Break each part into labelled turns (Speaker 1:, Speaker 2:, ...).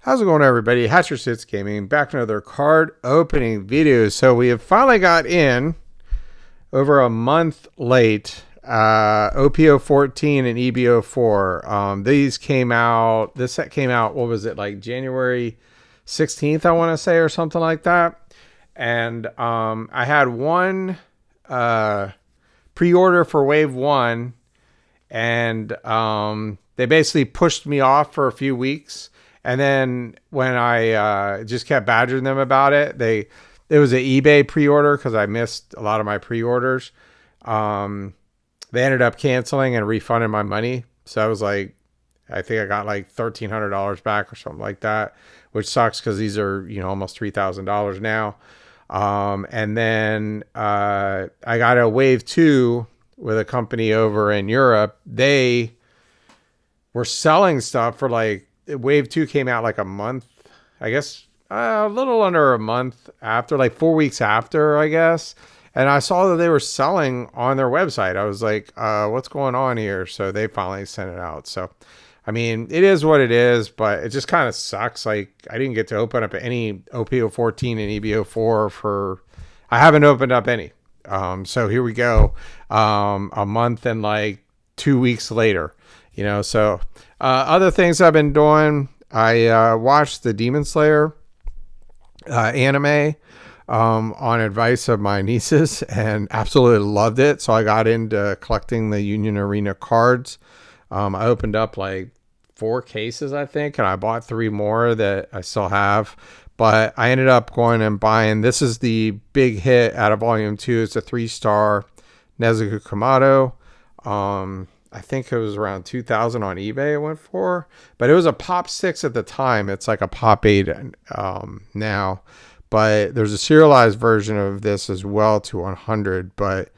Speaker 1: How's it going, everybody? Hatcher Sits Gaming back for another card opening video. So we have finally got in over a month late. OP14 and EB04. These came out. This set came out. What was it, like January 16th? I want to say, or something like that. And I had one pre-order for Wave 1, and they basically pushed me off for a few weeks. And then when I just kept badgering them about it, it was an eBay pre-order because I missed a lot of my pre-orders. They ended up canceling and refunding my money. So I was like, I think I got like $1,300 back or something like that, which sucks because these are, almost $3,000 now. And then I got a Wave 2 with a company over in Europe. They were selling stuff for like, Wave 2 came out like a month, I guess, a little under a month after, like 4 weeks after, I guess. And I saw that they were selling on their website. I was like, what's going on here? So they finally sent it out. So, I mean, it is what it is, but it just kind of sucks. Like, I didn't get to open up any OP14 and EB04 I haven't opened up any. So here we go. A month and like 2 weeks later, so other things I've been doing. I watched the Demon Slayer anime on advice of my nieces and absolutely loved it. So I got into collecting the Union Arena cards. I opened up like 4 cases, I think, and I bought 3 more that I still have. But I ended up going and buying, this is the big hit out of Volume 2. It's a 3-star Nezuko Kamado. I think it was around 2,000 on eBay it went for. But it was a Pop 6 at the time. It's like a Pop 8 now. But there's a serialized version of this as well to 100. But,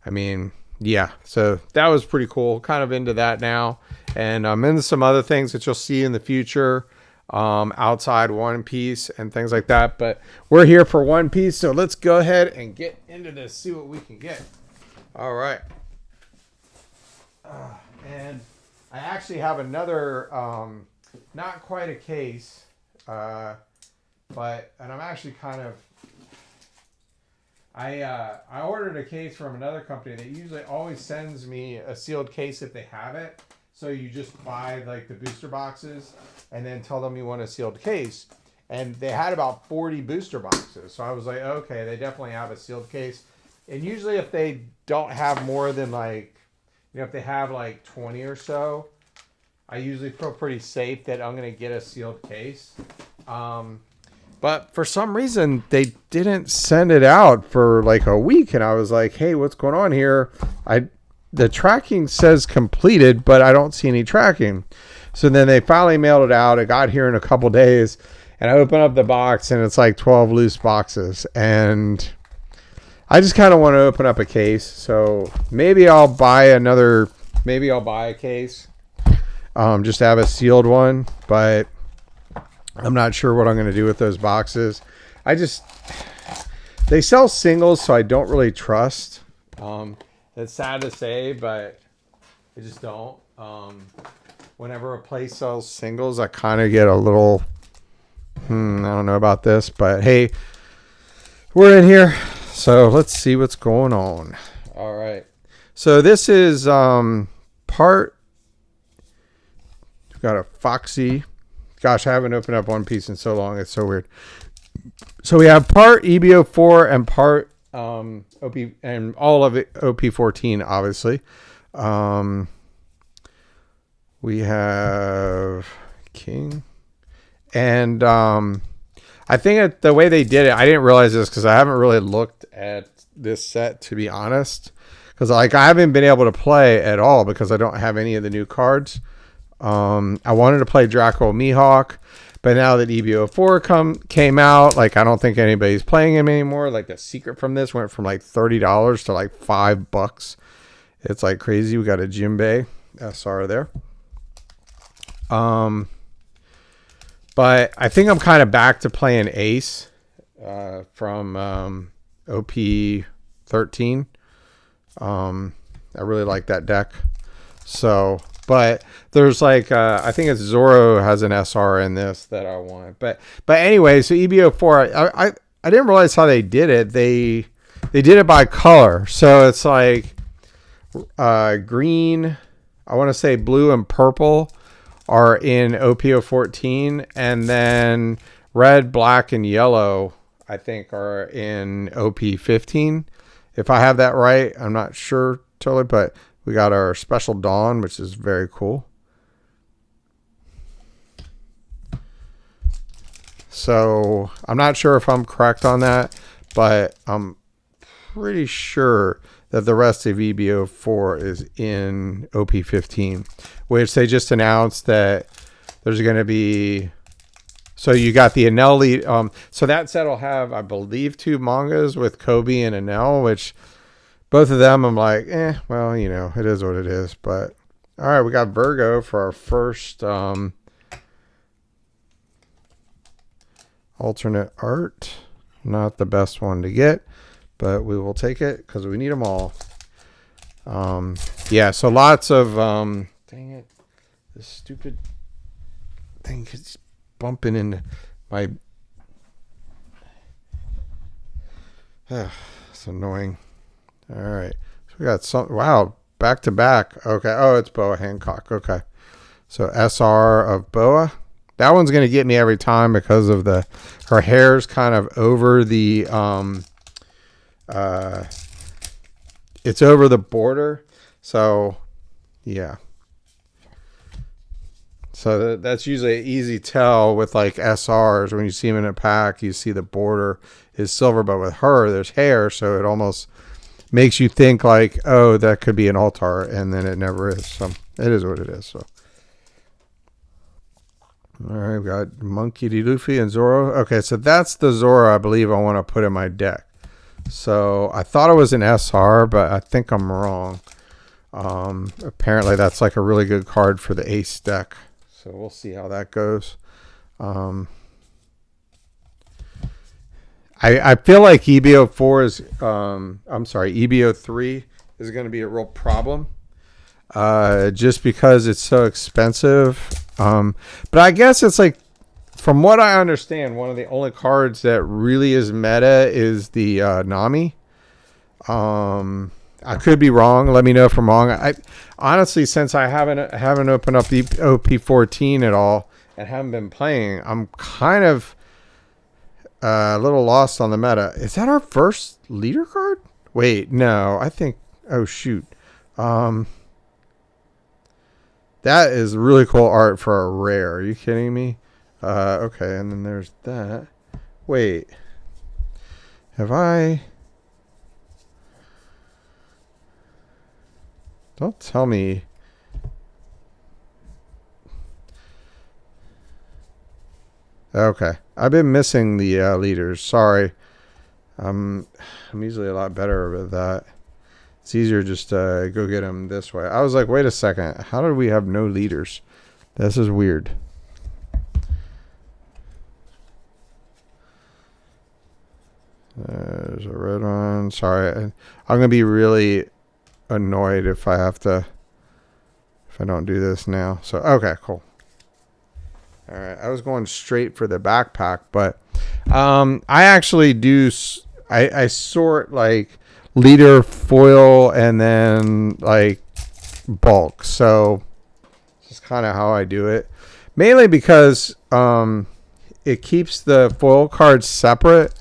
Speaker 1: I mean, yeah. So that was pretty cool. Kind of into that now. And I'm into some other things that you'll see in the future. Outside One Piece and things like that. But we're here for One Piece. So let's go ahead and get into this. See what we can get. All right. And I actually have another, not quite a case, and I'm actually kind of, I ordered a case from another company that usually always sends me a sealed case if they have it. So you just buy like the booster boxes and then tell them you want a sealed case. And they had about 40 booster boxes. So I was like, okay, they definitely have a sealed case. And usually if they don't have more than like, if they have like 20 or so, I usually feel pretty safe that I'm going to get a sealed case. But for some reason, they didn't send it out for like a week. And I was like, hey, what's going on here? The tracking says completed, but I don't see any tracking. So then they finally mailed it out. It got here in a couple days. And I opened up the box, and it's like 12 loose boxes. And I just kind of want to open up a case. So maybe I'll buy a case. Just to have a sealed one. But I'm not sure what I'm going to do with those boxes. They sell singles, so I don't really trust. It's sad to say, but I just don't. Whenever a place sells singles, I kind of get a little, I don't know about this. But hey, we're in here. So let's see what's going on. All right. So this is we've got a Foxy. Gosh, I haven't opened up One Piece in so long. It's so weird. So we have part EB04 and part OP, and all of it OP14, obviously. We have King. And I think the way they did it, I didn't realize this because I haven't really looked at this set, to be honest. Because like I haven't been able to play at all because I don't have any of the new cards. I wanted to play Draco Mihawk, but now that EB04 came out, like I don't think anybody's playing him anymore. Like the secret from this went from like $30 to like $5. It's like crazy. We got a Jinbei SR there. But I think I'm kind of back to playing Ace from OP13. I really like that deck. So, But there's like I think it's Zoro has an SR in this that I want. But anyway, so EB04, I didn't realize how they did it. They did it by color, so it's like green. I want to say blue and purple are in OP14, and then red, black, and yellow I think are in OP15. If I have that right, I'm not sure totally, but we got our special Dawn, which is very cool. So I'm not sure if I'm correct on that, but I'm pretty sure that the rest of EB04 is in OP15, which they just announced that there's going to be. So you got the Enel lead. So that set will have, I believe, 2 mangas with Kobe and Enel, which both of them I'm like, well, you know, it is what it is. But all right, we got Virgo for our first alternate art. Not the best one to get, but we will take it because we need them all. Yeah, so lots of dang it, this stupid thing is bumping into my it's annoying. All right, so we got some, wow, back to back. Okay, oh, it's Boa Hancock. Okay, so SR of Boa, that one's gonna get me every time because of her hair's kind of over the it's over the border, so yeah. So that's usually an easy tell with like SRs. When you see them in a pack, you see the border is silver, but with her, there's hair, so it almost makes you think like, oh, that could be an altar, and then it never is. So it is what it is. So all right, we got Monkey D. Luffy and Zoro. Okay, so that's the Zoro I believe I want to put in my deck. So I thought it was an SR, but I think I'm wrong. Apparently that's like a really good card for the ace deck. So we'll see how that goes. I feel like EB04 is, I'm sorry, EB03 is going to be a real problem. Just because it's so expensive. But I guess it's like, from what I understand, one of the only cards that really is meta is the Nami. I could be wrong. Let me know if I'm wrong. I honestly, since I haven't opened up the OP14 at all and haven't been playing, I'm kind of a little lost on the meta. Is that our first leader card? Wait, no. I think. Oh shoot. That is really cool art for a rare. Are you kidding me? Okay, and then there's that. Wait. Have I... Don't tell me. Okay. I've been missing the leaders. Sorry. I'm usually a lot better with that. It's easier just to go get them this way. I was like, wait a second. How did we have no leaders? This is weird. There's a red one. Sorry. I'm going to be really annoyed if I don't do this now. So, okay, cool. All right. I was going straight for the backpack, but I actually do. I sort like leader, foil, and then like bulk. So this is kind of how I do it. Mainly because it keeps the foil cards separate.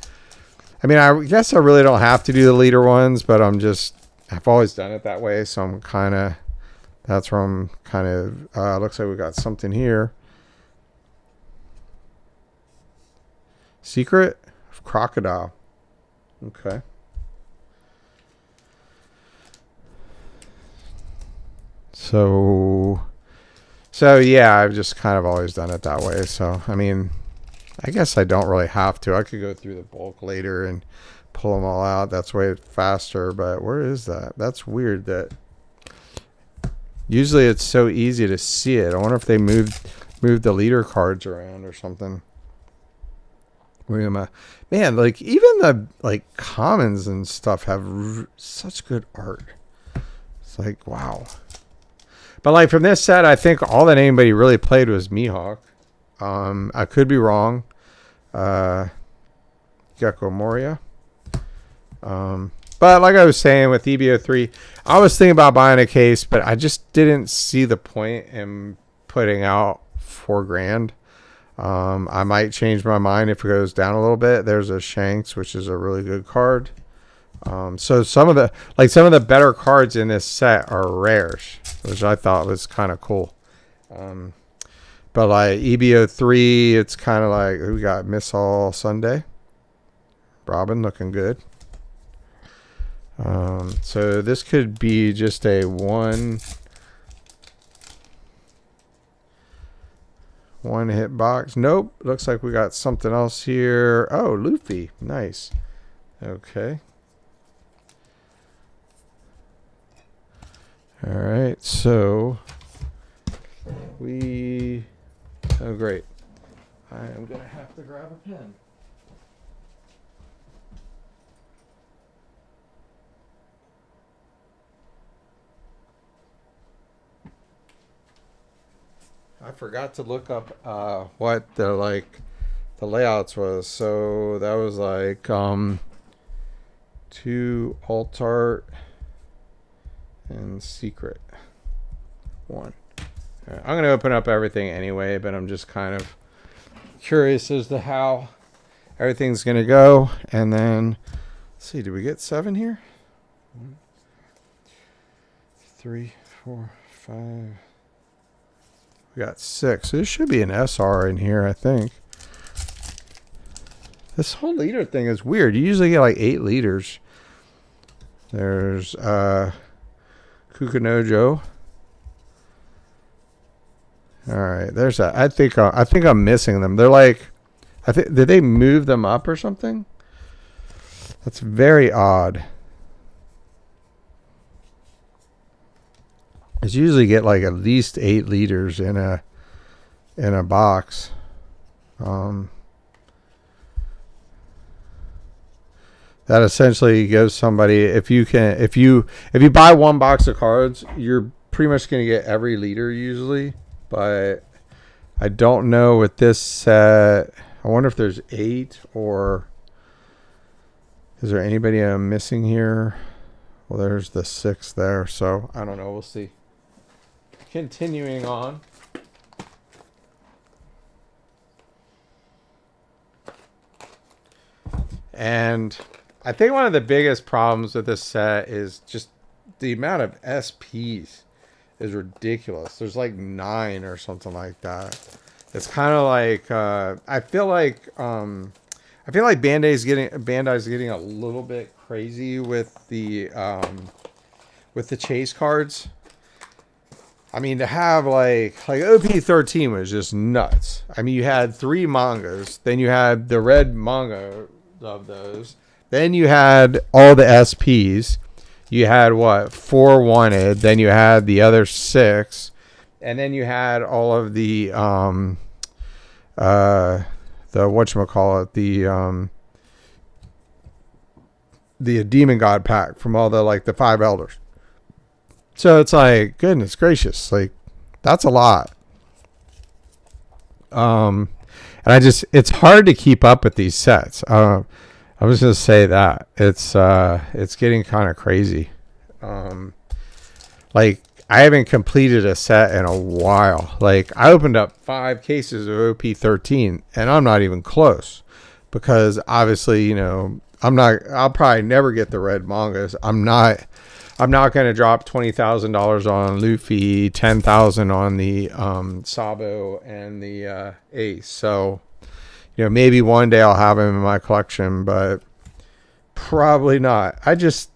Speaker 1: I mean, I guess I really don't have to do the leader ones, but I've always done it that way. So I'm kind of, that's where I'm kind of, looks like we got something here. Secret of Crocodile. Okay. So yeah, I've just kind of always done it that way. So, I mean, I guess I don't really have to. I could go through the bulk later and pull them all out. That's way faster. But where is that? That's weird that usually it's so easy to see it. I wonder if they moved the leader cards around or something. Man, like even the like commons and stuff have such good art. It's like, wow. But like from this set, I think all that anybody really played was Mihawk. I could be wrong. Gecko Moria. But like I was saying with EB03, I was thinking about buying a case, but I just didn't see the point in putting out $4,000. I might change my mind if it goes down a little bit. There's a Shanks, which is a really good card. So some of the better cards in this set are rares, which I thought was kind of cool. But like EB03, it's kind of like we got Miss All Sunday. Robin looking good. So this could be just a one hit box. Nope. Looks like we got something else here. Oh, Luffy. Nice. Okay. All right. So oh, great. I am going to have to grab a pen. I forgot to look up what the layouts was. So that was like 2 alt art and secret 1. I'm going to open up everything anyway, but I'm just kind of curious as to how everything's going to go. And then let's see, did we get 7 here? 1, 3, 4, 5. We got 6. There should be an SR in here, I think. This whole leader thing is weird. You usually get like 8 leaders. There's Kukunojo. All right, there's that. I think I'm missing them. They're like, did they move them up or something? That's very odd. Is usually get like at least 8 liters in a box. That essentially gives somebody, if you buy 1 box of cards, you're pretty much going to get every liter usually. But I don't know with this set. I wonder if there's 8 or is there anybody I'm missing here? Well, there's the 6 there, so I don't know. We'll see. Continuing on. And I think one of the biggest problems with this set is just the amount of SPs is ridiculous. There's like 9 or something like that. It's kind of like I feel like Bandai's getting a little bit crazy with the chase cards. I mean, to have like OP13 was just nuts. I mean, you had 3 mangas, then you had the red manga of those, then you had all the SPs. You had 4 wanted, then you had the other 6, and then you had all of the whatchamacallit, the Demon God pack from all the 5 elders. So it's like, goodness gracious, like that's a lot. And it's hard to keep up with these sets. I was going to say that it's getting kind of crazy. Like I haven't completed a set in a while. Like I opened up 5 cases of OP13 and I'm not even close because obviously, I'll probably never get the red mangas. I'm not going to drop $20,000 on Luffy, $10,000 on the Sabo and the Ace. So, maybe one day I'll have him in my collection, but probably not. It's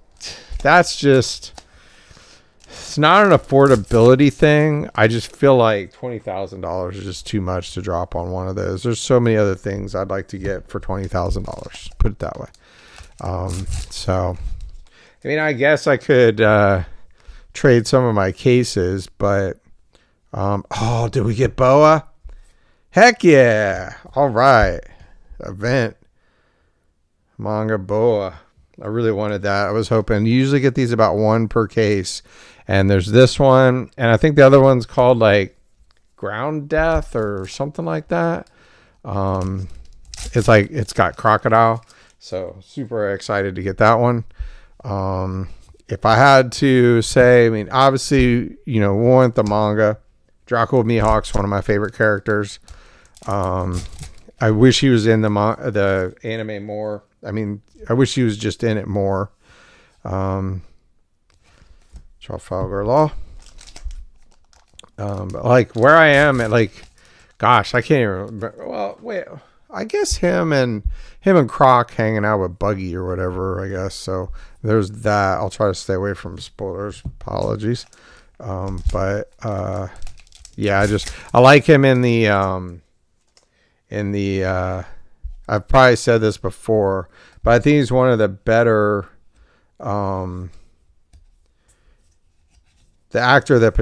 Speaker 1: not an affordability thing. I just feel like $20,000 is just too much to drop on one of those. There's so many other things I'd like to get for $20,000. Put it that way. So, I mean, I guess I could trade some of my cases, but did we get Boa? Heck yeah! All right, event manga Boa. I really wanted that. I was hoping. You usually get these about one per case, and there's this one, and I think the other one's called like Ground Death or something like that. It's like it's got crocodile, so super excited to get that one. If I had to say, I mean, obviously, you know, want the manga. Draco Mihawk's one of my favorite characters. I wish he was in the anime more. I mean, I wish he was just in it more. Trafalgar Law. But like where I am at, like, gosh, I can't even remember. Well, wait, I guess him and Croc hanging out with Buggy or whatever, I guess. So there's that. I'll try to stay away from spoilers. Apologies. But yeah, I like him in the I've probably said this before, but I think he's one of the better, the actor that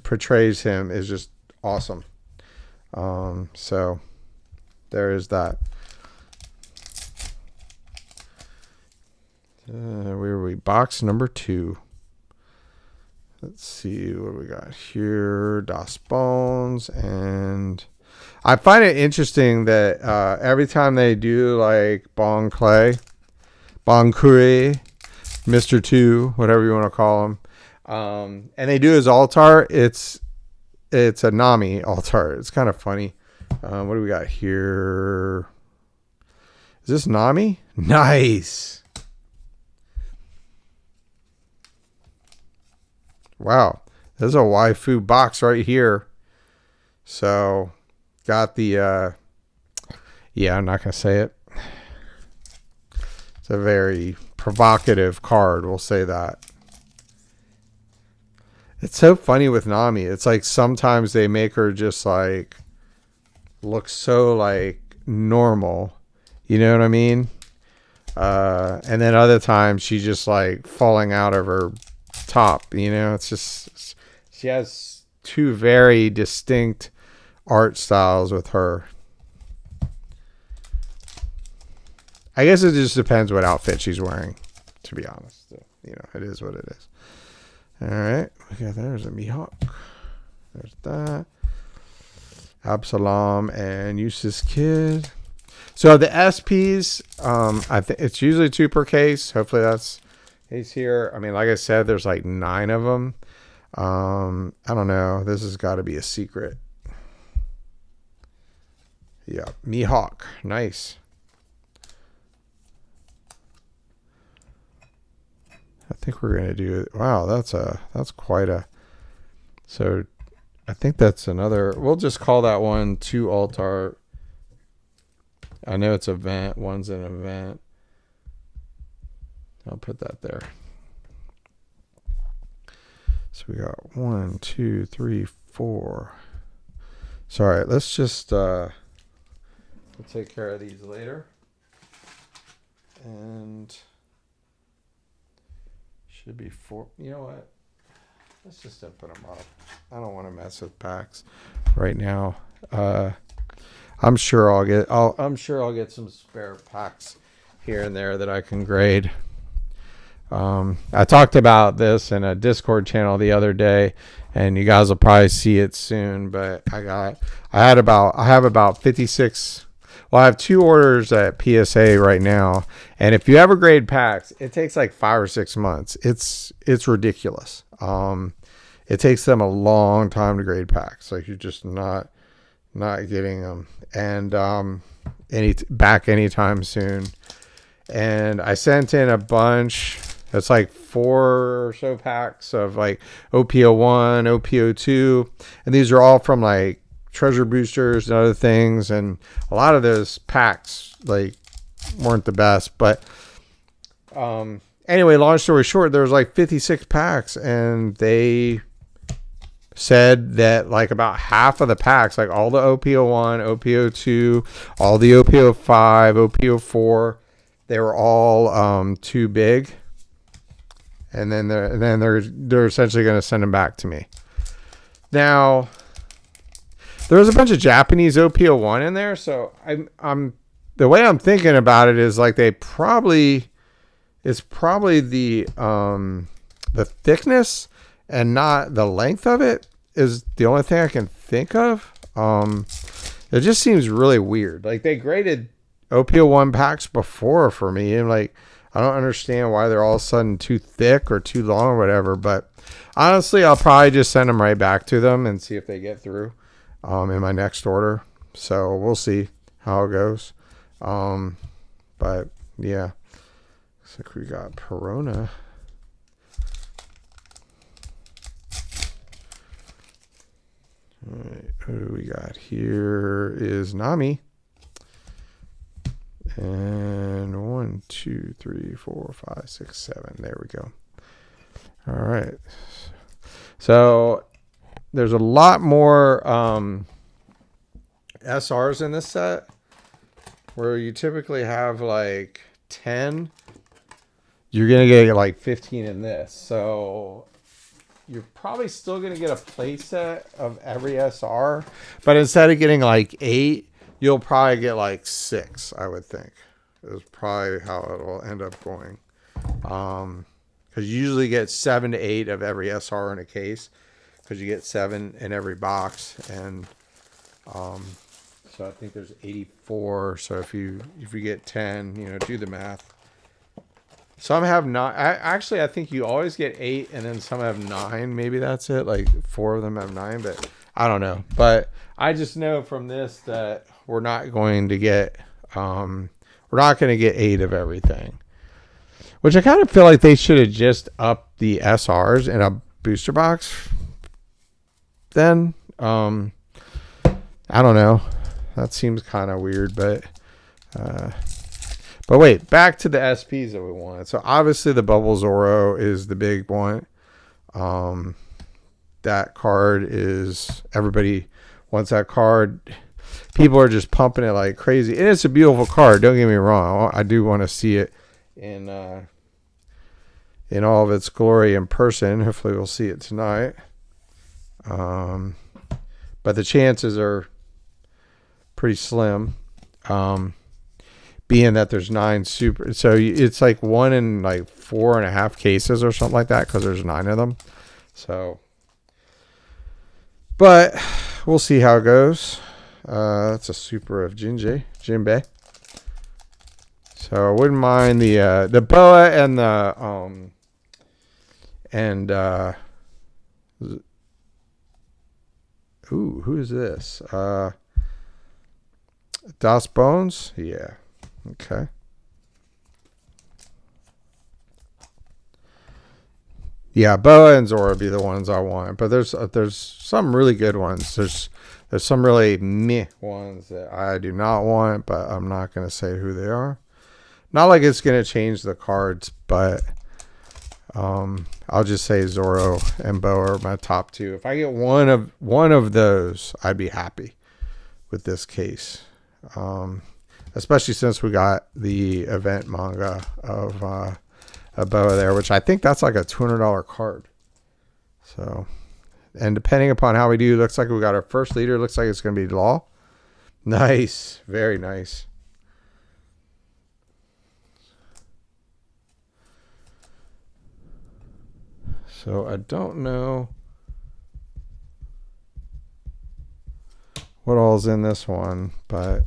Speaker 1: portrays him is just awesome. So there is that. Where were we? Box number 2. Let's see what we got here. Das Bones. And I find it interesting that every time they do like Bon Clay, Bon Curry, Mr. 2, whatever you want to call him, and they do his alt art, it's a Nami alt art. It's kind of funny. What do we got here? Is this Nami? Nice. Wow. There's a waifu box right here. So, got the, yeah, I'm not going to say it. It's a very provocative card. We'll say that. It's so funny with Nami. It's like sometimes they make her just like look so like normal. You know what I mean? And then other times she's just like falling out of her top. You know, it's just, she has two very distinct art styles with her. I guess it just depends what outfit she's wearing, to be honest. You know, it is what it is. All right. Okay, there's a Mihawk. There's that. Absalom and Eustace Kid. So the SPs, I think it's usually 2 per case. Hopefully that's he's here. I mean, like I said, there's like 9 of them. I don't know. This has got to be a secret. Yeah, Mihawk. Nice. I think we're going to do, wow, that's quite a, so I think that's another, we'll just call that one 2 alt art. I know it's event, one's an event. I'll put that there. So we got 1, 2, 3, 4. Sorry, let's just, we'll take care of these later. And should be 4. You know what? Let's just open them up. I don't want to mess with packs right now. I'm sure I'll get some spare packs here and there that I can grade. I talked about this in a Discord channel the other day, and you guys will probably see it soon. But I have about 56. Well, I have 2 orders at PSA right now, and if you ever grade packs, it takes like 5 or 6 months. It's ridiculous. It takes them a long time to grade packs. Like, you're just not getting them, and back anytime soon. And I sent in a bunch. It's like 4 or so packs of like OP01, OP02, and these are all from like treasure boosters and other things, and a lot of those packs like weren't the best. But anyway, long story short, there was like 56 packs, and they said that like about half of the packs, like all the OP01, OP02, all the OP05, OP04, they were all too big, and then they're essentially going to send them back to me. Now, there was a bunch of Japanese OP01 in there, so I'm the way I'm thinking about it is like they probably, It's probably the thickness and not the length of it is the only thing I can think of. It just seems really weird. Like they graded OP01 packs before for me, and like I don't understand why they're all of a sudden too thick or too long or whatever. But honestly, I'll probably just send them right back to them and see if they get through in my next order. So we'll see how it goes. But yeah, looks like we got Perona. All right, who do we got here? Is Nami. And 1, 2, 3, 4, 5, 6, 7. There we go. All right. So there's a lot more SRs in this set, where you typically have like 10. You're going to get like 15 in this. So you're probably still going to get a play set of every SR, but instead of getting like 8, you'll probably get like 6, I would think. Is probably how it'll end up going. Because you usually get 7 to 8 of every SR in a case, because you get 7 in every box. And so I think there's 84. So if you get 10, do the math. Some have not. Actually, I think you always get 8, and then some have 9. Maybe that's it. Like 4 of them have 9, but I don't know. But I just know from this that we're not going to get 8 of everything. Which I kind of feel like they should have just upped the SRs in a booster box. Then I don't know. That seems kind of weird, but wait, back to the SPs that we wanted. So obviously the Bubble Zoro is the big one. That card is, everybody wants that card. People are just pumping it like crazy. And it's a beautiful card, don't get me wrong. I do want to see it in all of its glory in person. Hopefully we'll see it tonight. But the chances are pretty slim. Being that there's 9 super, so it's like 1 in like 4.5 cases or something like that, because there's 9 of them. So, but we'll see how it goes. That's a super of Jinbei. So I wouldn't mind the boa and the who is this? Das Bones? Yeah. Okay. Yeah, Boa and Zora be the ones I want, but there's some really good ones. There's some really meh ones that I do not want, but I'm not going to say who they are. Not like it's going to change the cards, but I'll just say Zoro and Boa are my top 2. If I get one of those, I'd be happy with this case. Especially since we got the event manga of a Boa there, which I think that's like a $200 card. So, and depending upon how we do, looks like we got our first leader. Looks like it's going to be Law. Nice. Very nice. So I don't know what all's in this one, but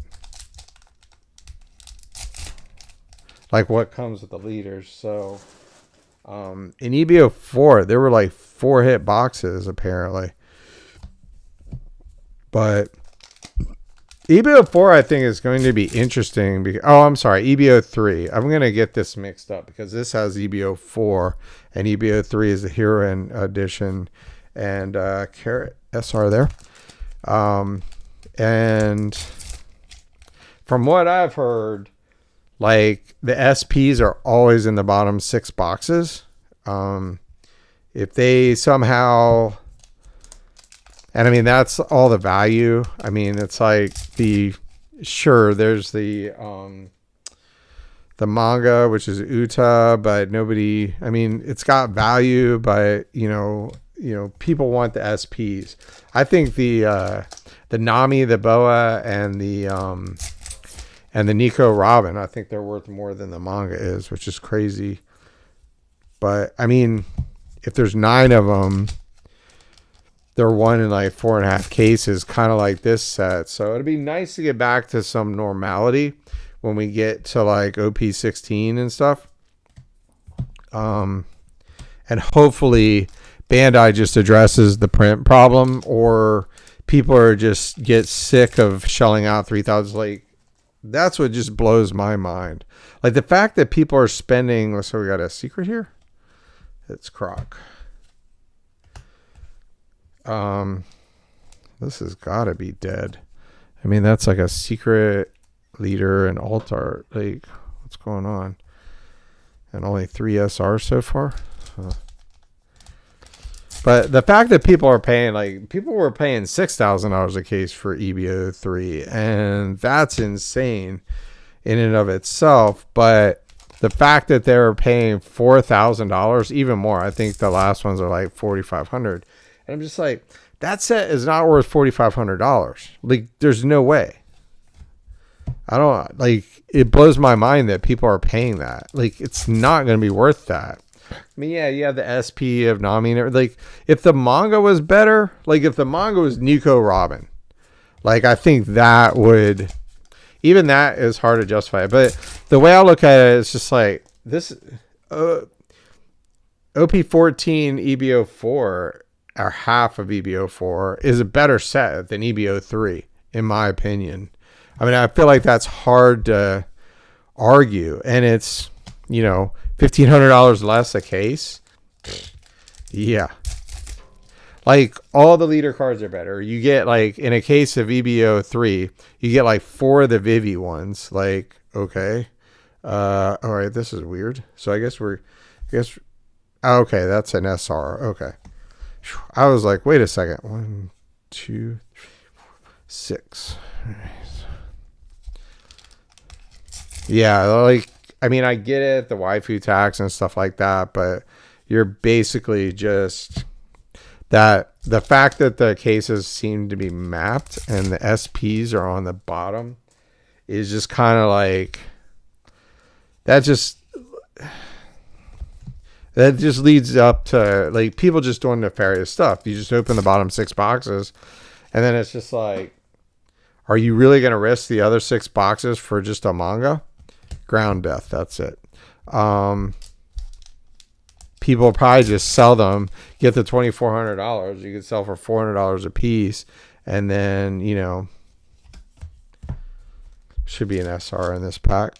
Speaker 1: like what comes with the leaders. So in EB04, there were like 4 hit boxes apparently, but EB04 I think is going to be interesting because, I'm sorry, EB03. I'm going to get this mixed up because this has EB04 and EB03 is the Heroine edition, and Carrot SR there. And from what I've heard, like the SPs are always in the bottom 6 boxes. If they somehow, and I mean, that's all the value. I mean, it's like there's the manga, which is Uta, but nobody, I mean, it's got value, but people want the SPs. I think the Nami, the Boa, and the Nico Robin, I think they're worth more than the manga is, which is crazy. But I mean, if there's 9 of them, they're one in like 4.5 cases, kind of like this set. So it'd be nice to get back to some normality when we get to like OP16 and stuff. And hopefully Bandai just addresses the print problem, or people are just get sick of shelling out 3,000. Like, that's what just blows my mind. Like the fact that people are spending, so we got a secret here. It's Croc. This has got to be dead. I mean, that's like a secret leader and alt art. Like, what's going on? And only 3 SRs so far. But the fact that people are paying, like, people were paying $6,000 a case for EB03, and that's insane in and of itself. But the fact that they're paying $4,000, even more, I think the last ones are like $4,500, and I'm just like, that set is not worth $4,500. Like, there's no way. I don't, like, it blows my mind that people are paying that. Like, it's not going to be worth that. I mean, yeah, you have the SP of Nami and everything. Like, if the manga was better, like if the manga was Nico Robin, like, I think that would, even that is hard to justify. But the way I look at it is just like this, OP14-EB04, or half of EB04, is a better set than EB03, in my opinion. I mean, I feel like that's hard to argue, and it's, you know, $1,500 less a case. Yeah. Like, all the leader cards are better. You get, like, in a case of EB03, you get like 4 of the Vivi ones. Like, okay. All right, this is weird. So I guess okay, that's an SR. Okay. I was like, wait a second. 1, 2, 3, 4, 6. All right. Yeah, like, I mean, I get it, the waifu tax and stuff like that, but you're basically just that the fact that the cases seem to be mapped and the SPs are on the bottom is just kind of like, that just leads up to, like, people just doing nefarious stuff. You just open the bottom 6 boxes, and then it's just like, are you really going to risk the other 6 boxes for just a manga? Ground death, that's it. People probably just sell them, get the $2,400. You could sell for $400 a piece, and then, you know, should be an SR in this pack.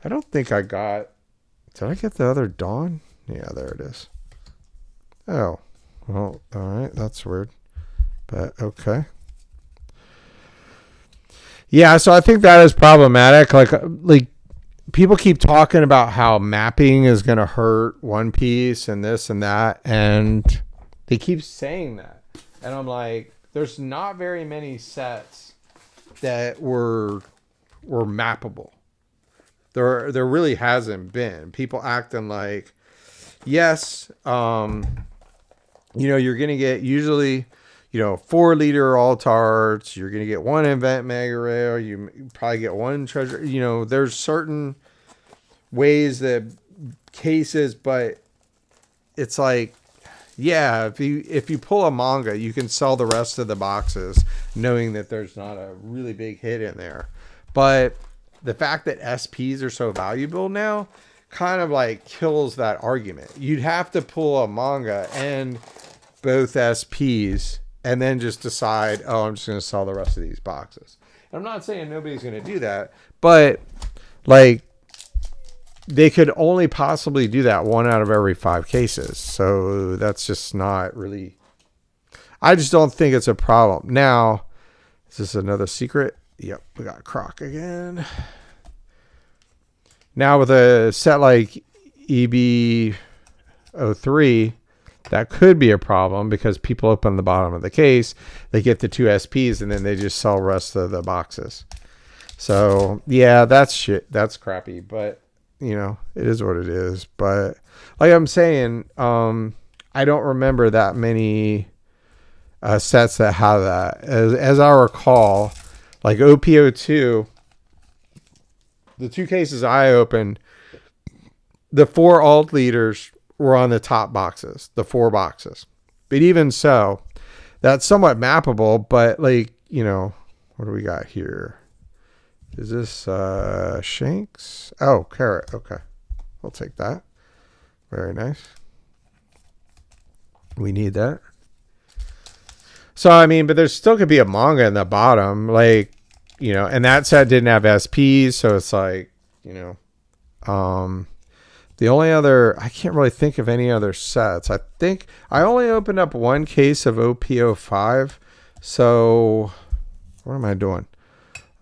Speaker 1: I don't think I got, did I get the other Dawn? Yeah, there it is. Oh, well, all right, that's weird, but okay. Yeah, so I think that is problematic. Like people keep talking about how mapping is going to hurt One Piece and this and that, and they keep saying that. And I'm like, there's not very many sets that were mappable. There really hasn't been. People acting like, yes, you know, you're going to get usually, you know, 4 leader alt arts. You're going to get 1 event mega rare. You probably get 1 treasure. You know, there's certain ways that cases, but it's like, yeah, if you pull a manga, you can sell the rest of the boxes knowing that there's not a really big hit in there. But the fact that SPs are so valuable now kind of like kills that argument. You'd have to pull a manga and both SPs and then just decide, oh, I'm just going to sell the rest of these boxes. And I'm not saying nobody's going to do that, but like they could only possibly do that 1 out of every 5 cases. So that's just not really, I just don't think it's a problem. Now, is this another secret? Yep, we got Croc again. Now with a set like EB03, that could be a problem because people open the bottom of the case, they get the 2 SPs, and then they just sell the rest of the boxes. So yeah, that's shit. That's crappy, but you know, it is what it is. But like I'm saying, I don't remember that many sets that have that. As I recall, like OP02, the 2 cases I opened, the 4 alt leaders were on the top boxes, the 4 boxes. But even so, that's somewhat mappable. But like, you know, what do we got here? Is this Shanks? Oh, carrot. Okay. I'll take that. Very nice. We need that. So, I mean, but there still could be a manga in the bottom. Like, you know, and that set didn't have SPs. So it's like, you know, the only other, I can't really think of any other sets. I think I only opened up 1 case of OP05. So what am I doing?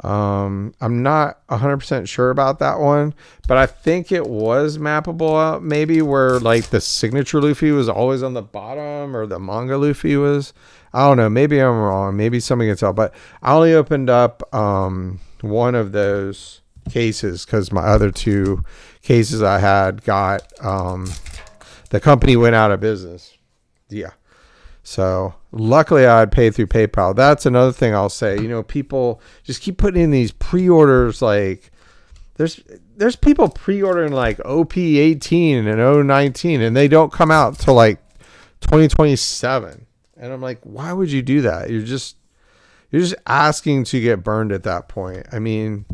Speaker 1: I'm not 100% sure about that one, but I think it was mappable out maybe where like the signature Luffy was always on the bottom or the manga Luffy was. I don't know. Maybe I'm wrong. Maybe somebody can tell, but I only opened up one of those cases because my other 2 cases I had got the company went out of business. Yeah. So luckily I had paid through PayPal. That's another thing I'll say. You know, people just keep putting in these pre-orders. Like there's people pre-ordering like OP18 and O19 and they don't come out till like 2027. And I'm like, why would you do that? You're just asking to get burned at that point. I mean,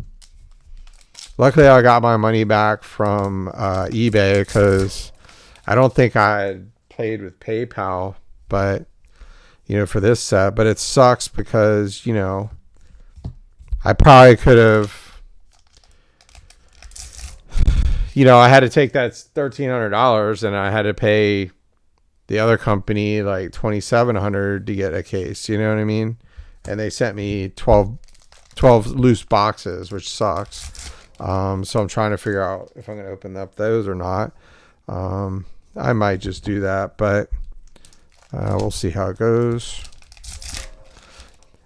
Speaker 1: luckily I got my money back from eBay because I don't think I had played with PayPal. But, you know, for this set, but it sucks because, you know, I probably could have, you know, I had to take that $1,300 and I had to pay the other company like $2,700 to get a case, you know what I mean? And they sent me 12 loose boxes, which sucks. So I'm trying to figure out if I'm going to open up those or not. I might just do that, but we'll see how it goes.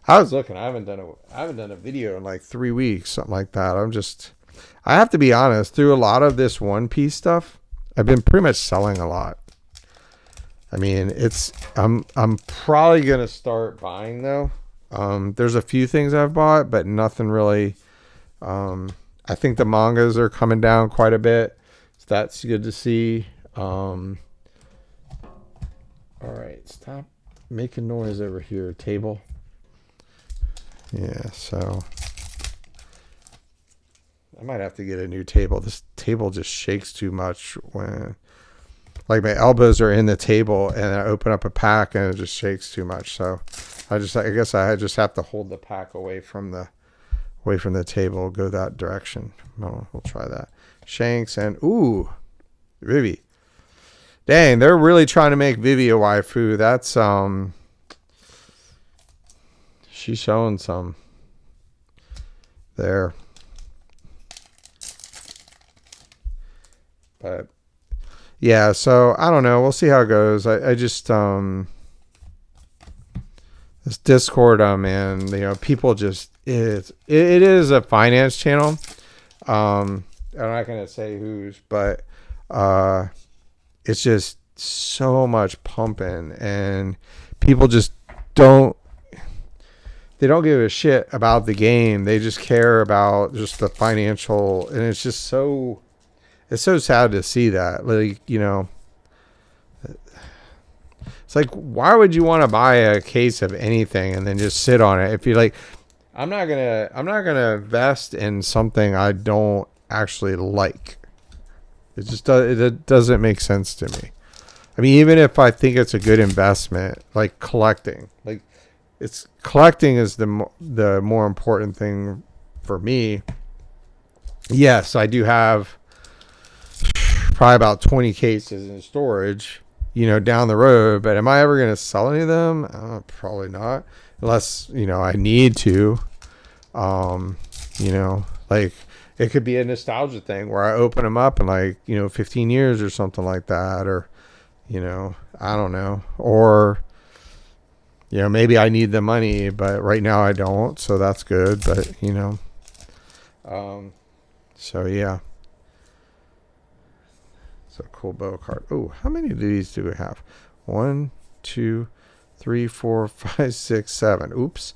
Speaker 1: I was looking. I haven't done a video in like 3 weeks, something like that. I have to be honest. Through a lot of this One Piece stuff, I've been pretty much selling a lot. I mean, I'm probably gonna start buying though. There's a few things I've bought, but nothing really. I think the mangas are coming down quite a bit, so that's good to see. All right, stop making noise over here, table. Yeah, so I might have to get a new table. This table just shakes too much when, like, my elbows are in the table and I open up a pack and it just shakes too much. So I guess I just have to hold the pack away from the table, go that direction. Well, we'll try that. Shanks and Vivi. Dang, they're really trying to make Vivi a waifu. That's she's showing some there. But yeah, so I don't know. We'll see how it goes. I just this Discord I'm in, you know, people just it is a finance channel. I'm not gonna say whose, but it's just so much pumping and people just don't give a shit about the game. They just care about just the financial, and it's so sad to see that. Like, you know, it's like, why would you want to buy a case of anything and then just sit on it? If you're like, I'm not gonna invest in something I don't actually like. It doesn't make sense to me. I mean, even if I think it's a good investment, like collecting, like collecting is the more important thing for me. Yes, I do have probably about 20 cases in storage, you know, down the road, but am I ever going to sell any of them? Probably not, unless, you know, I need to. You know, like, it could be a nostalgia thing where I open them up in, like, you know, 15 years or something like that, or, you know, I don't know, or, you know, maybe I need the money, but right now I don't, so that's good. But, you know, so yeah, it's a cool bow card. Oh, how many of these do we have? 1, 2, 3, 4, 5, 6, 7. Oops,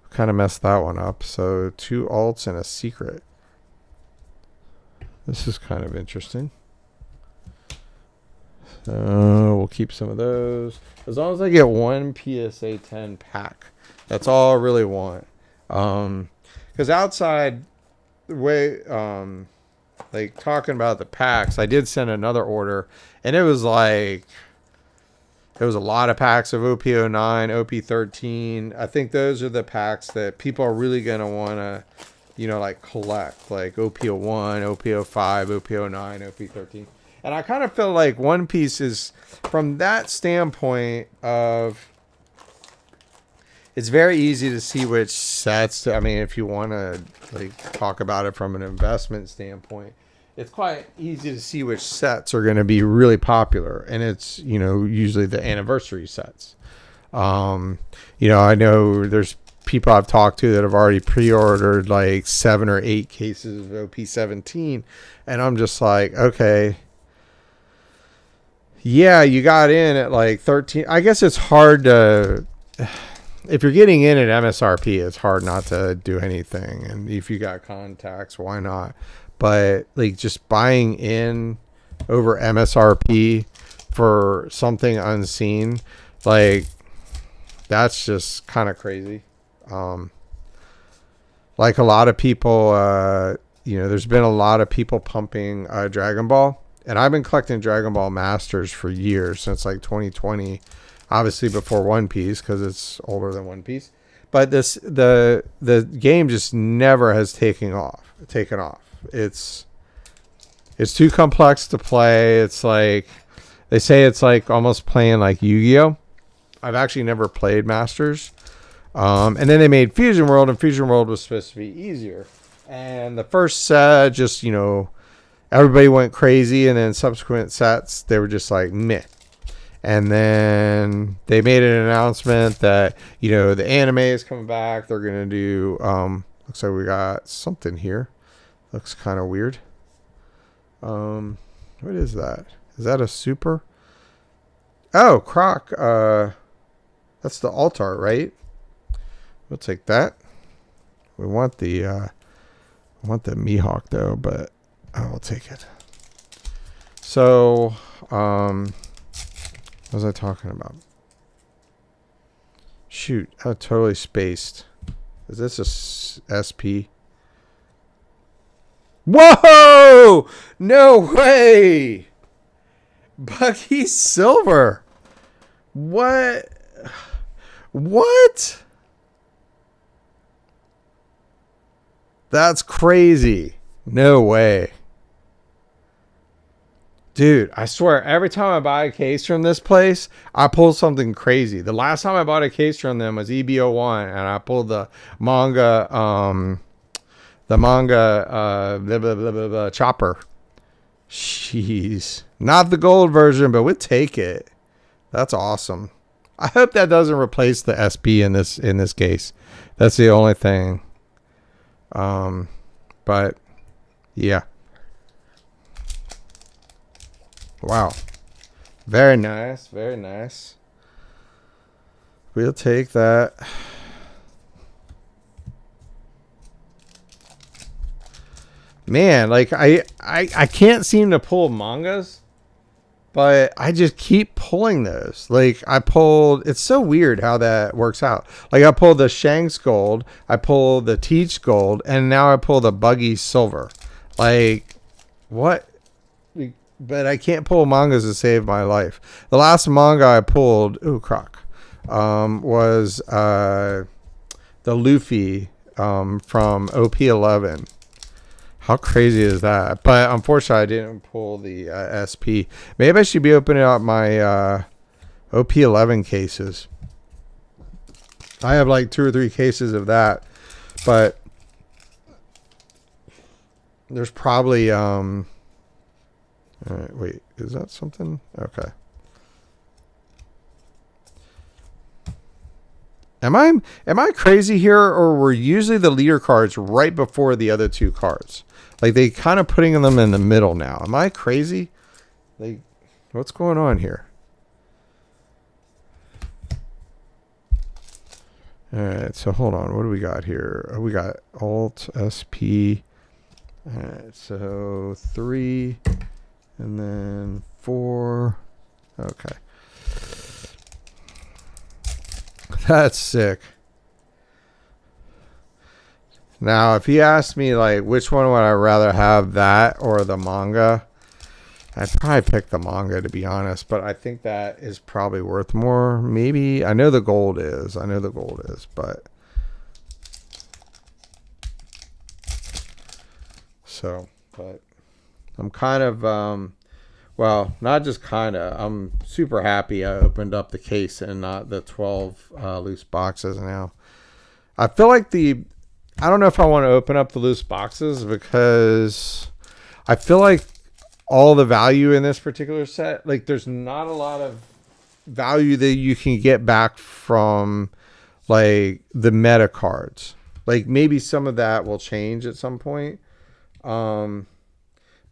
Speaker 1: kind of messed that one up. So 2 alts and a secret. This is kind of interesting. We'll keep some of those. As long as I get one PSA 10 pack. That's all I really want. Because outside, the way, like talking about the packs, I did send another order, and it was like, there was a lot of packs of OP09, OP13. I think those are the packs that people are really going to want to, like collect, like OP01, OP05, OP09, OP13. And I kind of feel like One Piece is, from that standpoint of, it's very easy to see which sets. I mean, if you want to like talk about it from an investment standpoint, it's quite easy to see which sets are going to be really popular, and it's usually the anniversary sets. I know there's people I've talked to that have already pre-ordered like 7 or 8 cases of OP17, and I'm just like, okay, yeah, you got in at like 13. I guess it's hard to, if you're getting in at MSRP, it's hard not to do anything, and if you got contacts, why not? But like just buying in over MSRP for something unseen, like that's just kind of crazy. Like a lot of people, there's been a lot of people pumping Dragon Ball, and I've been collecting Dragon Ball Masters for years, since like 2020, obviously before One Piece, because it's older than One Piece. But the game just never has taken off. It's too complex to play. It's like, they say it's like almost playing like Yu-Gi-Oh! I've actually never played Masters. And then they made Fusion World, and Fusion World was supposed to be easier. And the first set, just, everybody went crazy, and then subsequent sets, they were just like, meh. And then they made an announcement that, the anime is coming back. They're going to do, looks like we got something here. Looks kind of weird. What is that? Is that a super? Oh, Croc. That's the alt art, right? We'll take that. We want the Mihawk though, but I will take it. So, what was I talking about? Shoot, I totally spaced. Is this a SP? Whoa! No way! Bucky Silver. What? What? That's crazy. No way. Dude, I swear, every time I buy a case from this place, I pull something crazy. The last time I bought a case from them was EB01, and I pulled the manga, blah, blah, blah, blah, blah, chopper. Jeez. Not the gold version, but we'll take it. That's awesome. I hope that doesn't replace the SP in this case. That's the only thing. But yeah. Wow. Very nice. Very nice. We'll take that. Man, like I can't seem to pull mangas, but I just keep pulling those. Like I pulled, it's so weird how that works out. Like I pulled the Shanks gold, I pulled the Teach gold, and now I pull the Buggy silver. Like what? But I can't pull mangas to save my life. The last manga I pulled, Croc, was the Luffy from OP11. How crazy is that? But unfortunately, I didn't pull the SP. Maybe I should be opening up my OP11 cases. I have like 2 or 3 cases of that, but there's probably all right, wait, is that something? Okay. Am I crazy here, or were usually the leader cards right before the other 2 cards? Like they kind of putting them in the middle now. Am I crazy? Like, what's going on here? All right, so hold on. What do we got here? We got Alt SP. All right, so 3, and then 4, Okay. That's sick. Now, if you ask me, like, which one would I rather have, that or the manga? I'd probably pick the manga, to be honest, but I think that is probably worth more. Maybe. I know the gold is. But so, but I'm kind of, well, not just kind of, I'm super happy I opened up the case and not the 12 loose boxes now. I feel like I don't know if I want to open up the loose boxes because I feel like all the value in this particular set, like there's not a lot of value that you can get back from like the meta cards. Like maybe some of that will change at some point. But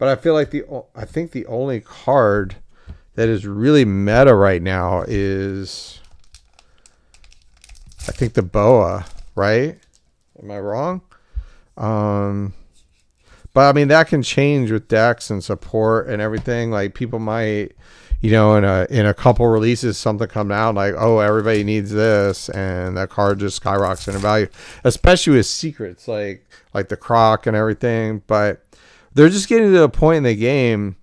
Speaker 1: I feel like I think the only card that is really meta right now is, I think, the Boa, right? Am I wrong? But I mean, that can change with decks and support and everything. Like people might, in a couple releases, something come out like, oh, everybody needs this, and that card just skyrockets in value, especially with secrets like the Croc and everything. But they're just getting to a point in the game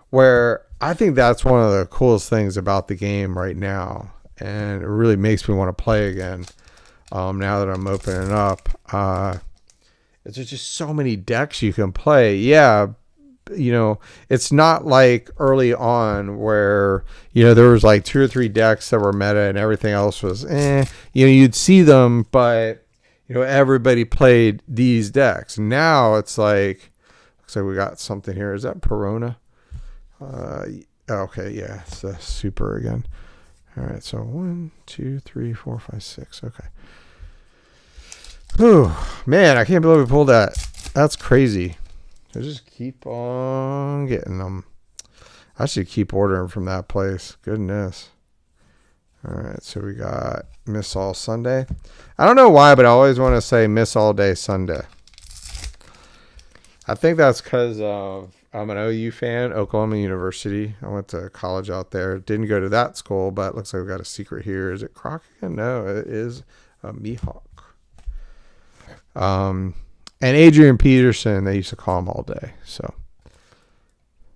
Speaker 1: where I think that's one of the coolest things about the game right now, and it really makes me want to play again. Now that I'm opening up, there's just so many decks you can play. Yeah, it's not like early on where, there was like 2 or 3 decks that were meta and everything else was you'd see them, but, everybody played these decks. Now it's like, looks like we got something here. Is that Perona? Okay, yeah, it's the super again. All right, so 1, 2, 3, 4, 5, 6. Okay. Whew, man, I can't believe we pulled that. That's crazy. I just keep on getting them. I should keep ordering from that place. Goodness. All right, so we got Miss All Sunday. I don't know why, but I always want to say Miss All Day Sunday. I think that's because I'm an OU fan, Oklahoma University. I went to college out there. Didn't go to that school, but it looks like we got a secret here. Is it Croc again? No, it is a Mihawk. And Adrian Peterson, they used to call him all day. So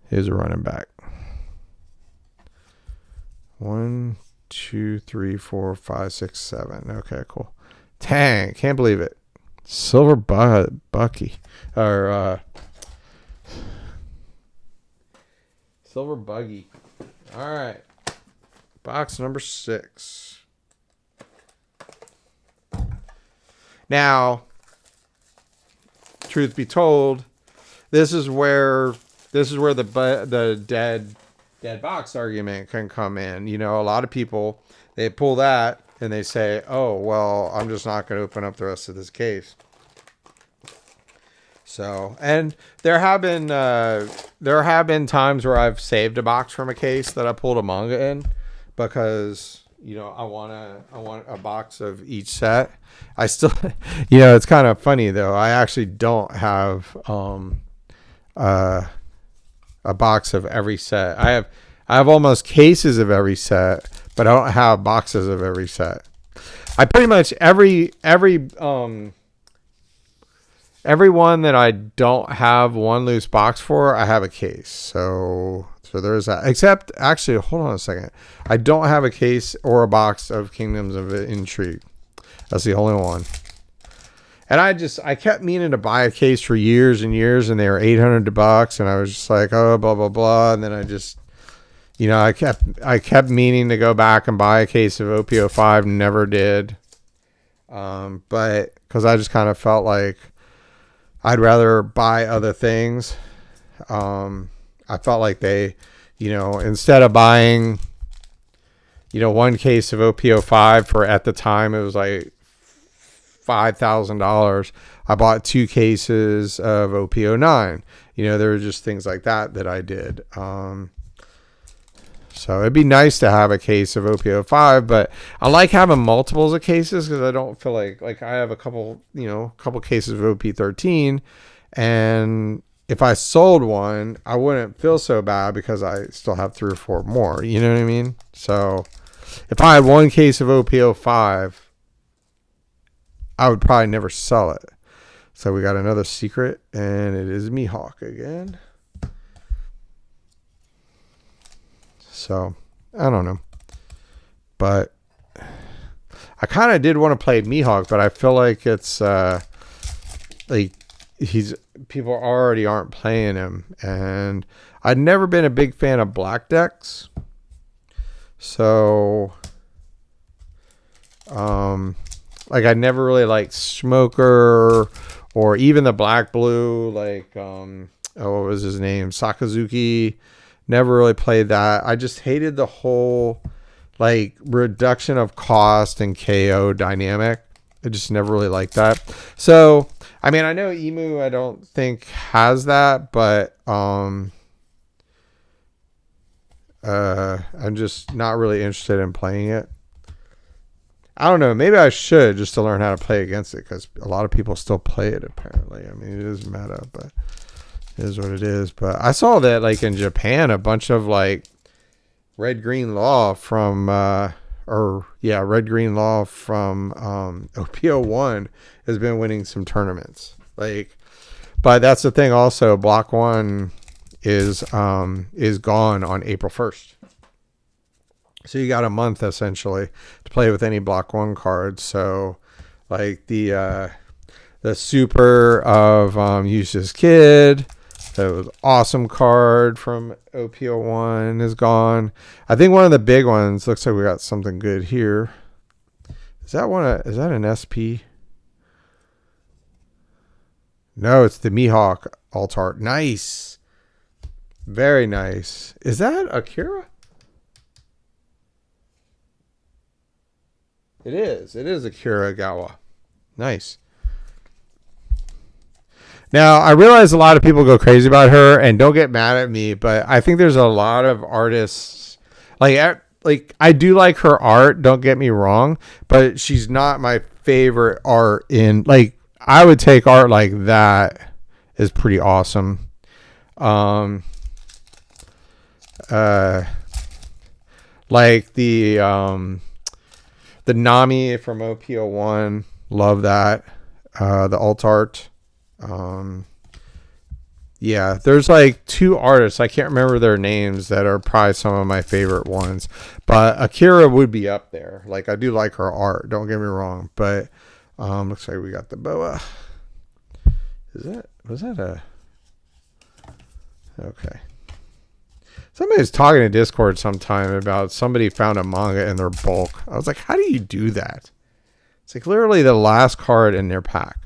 Speaker 1: here's a running back. 1, 2, 3, 4, 5, 6, 7. Okay, cool. Dang, can't believe it. Silver Bucky. Or Silver Buggy. All right. Box number 6. Now, truth be told, this is where the dead box argument can come in. A lot of people, they pull that and they say, oh, well, I'm just not going to open up the rest of this case. So, and there have been times where I've saved a box from a case that I pulled a manga in because, I want a box of each set. I still, it's kind of funny though. I actually don't have a box of every set. I have almost cases of every set, but I don't have boxes of every set. I pretty much every one that I don't have one loose box for, I have a case. So there's that. Except, actually, hold on a second. I don't have a case or a box of Kingdoms of Intrigue. That's the only one. And I kept meaning to buy a case for years and years, and they were $800, and I was just like, oh, blah blah blah. And then I just, I kept meaning to go back and buy a case of OP05, never did. But because I just kind of felt like I'd rather buy other things. I felt like they, instead of buying, one case of OP05 for, at the time, it was like $5,000. I bought 2 cases of OP09. There were just things like that I did. So it'd be nice to have a case of OP05, but I like having multiples of cases because I don't feel like I have a couple cases of OP13, and if I sold one, I wouldn't feel so bad because I still have 3 or 4 more. You know what I mean? So if I had one case of OP05, I would probably never sell it. So we got another secret, and it is Mihawk again. So I don't know, but I kind of did want to play Mihawk, but I feel like it's like people already aren't playing him, and I'd never been a big fan of black decks. So like I never really liked Smoker or even the black blue, like what was his name? Sakazuki. Never really played that. I just hated the whole like reduction of cost and KO dynamic. I just never really liked that. So I mean, I know Emu I don't think has that, but I'm just not really interested in playing it. I don't know. Maybe I should just to learn how to play against it, because a lot of people still play it apparently. I mean, it is meta, but it is what it is. But I saw that like in Japan, a bunch of like Red Green Law from Red Green Law from OP01 has been winning some tournaments. Like, but that's the thing. Also, Block 1 is gone on April 1st. So you got a month essentially to play with any Block 1 cards. So like the super of Yusa's Kid, that was awesome card from OP01 is gone. I think one of the big ones, looks like we got something good here. Is that an SP? No, it's the Mihawk alt art. Nice. Very nice. Is that Akira? It is. It is Akira Gawa. Nice. Now, I realize a lot of people go crazy about her, and don't get mad at me, but I think there's a lot of artists like I do like her art, don't get me wrong, but she's not my favorite art in like I would take art like that is pretty awesome. Like the Nami from OP01, love that. The alt art. Yeah, there's like 2 artists, I can't remember their names, that are probably some of my favorite ones. But Akira would be up there. Like I do like her art, don't get me wrong. But looks like we got the boa. Was that a okay. Somebody was talking in Discord sometime about somebody found a manga in their bulk. I was like, how do you do that? It's like literally the last card in their pack.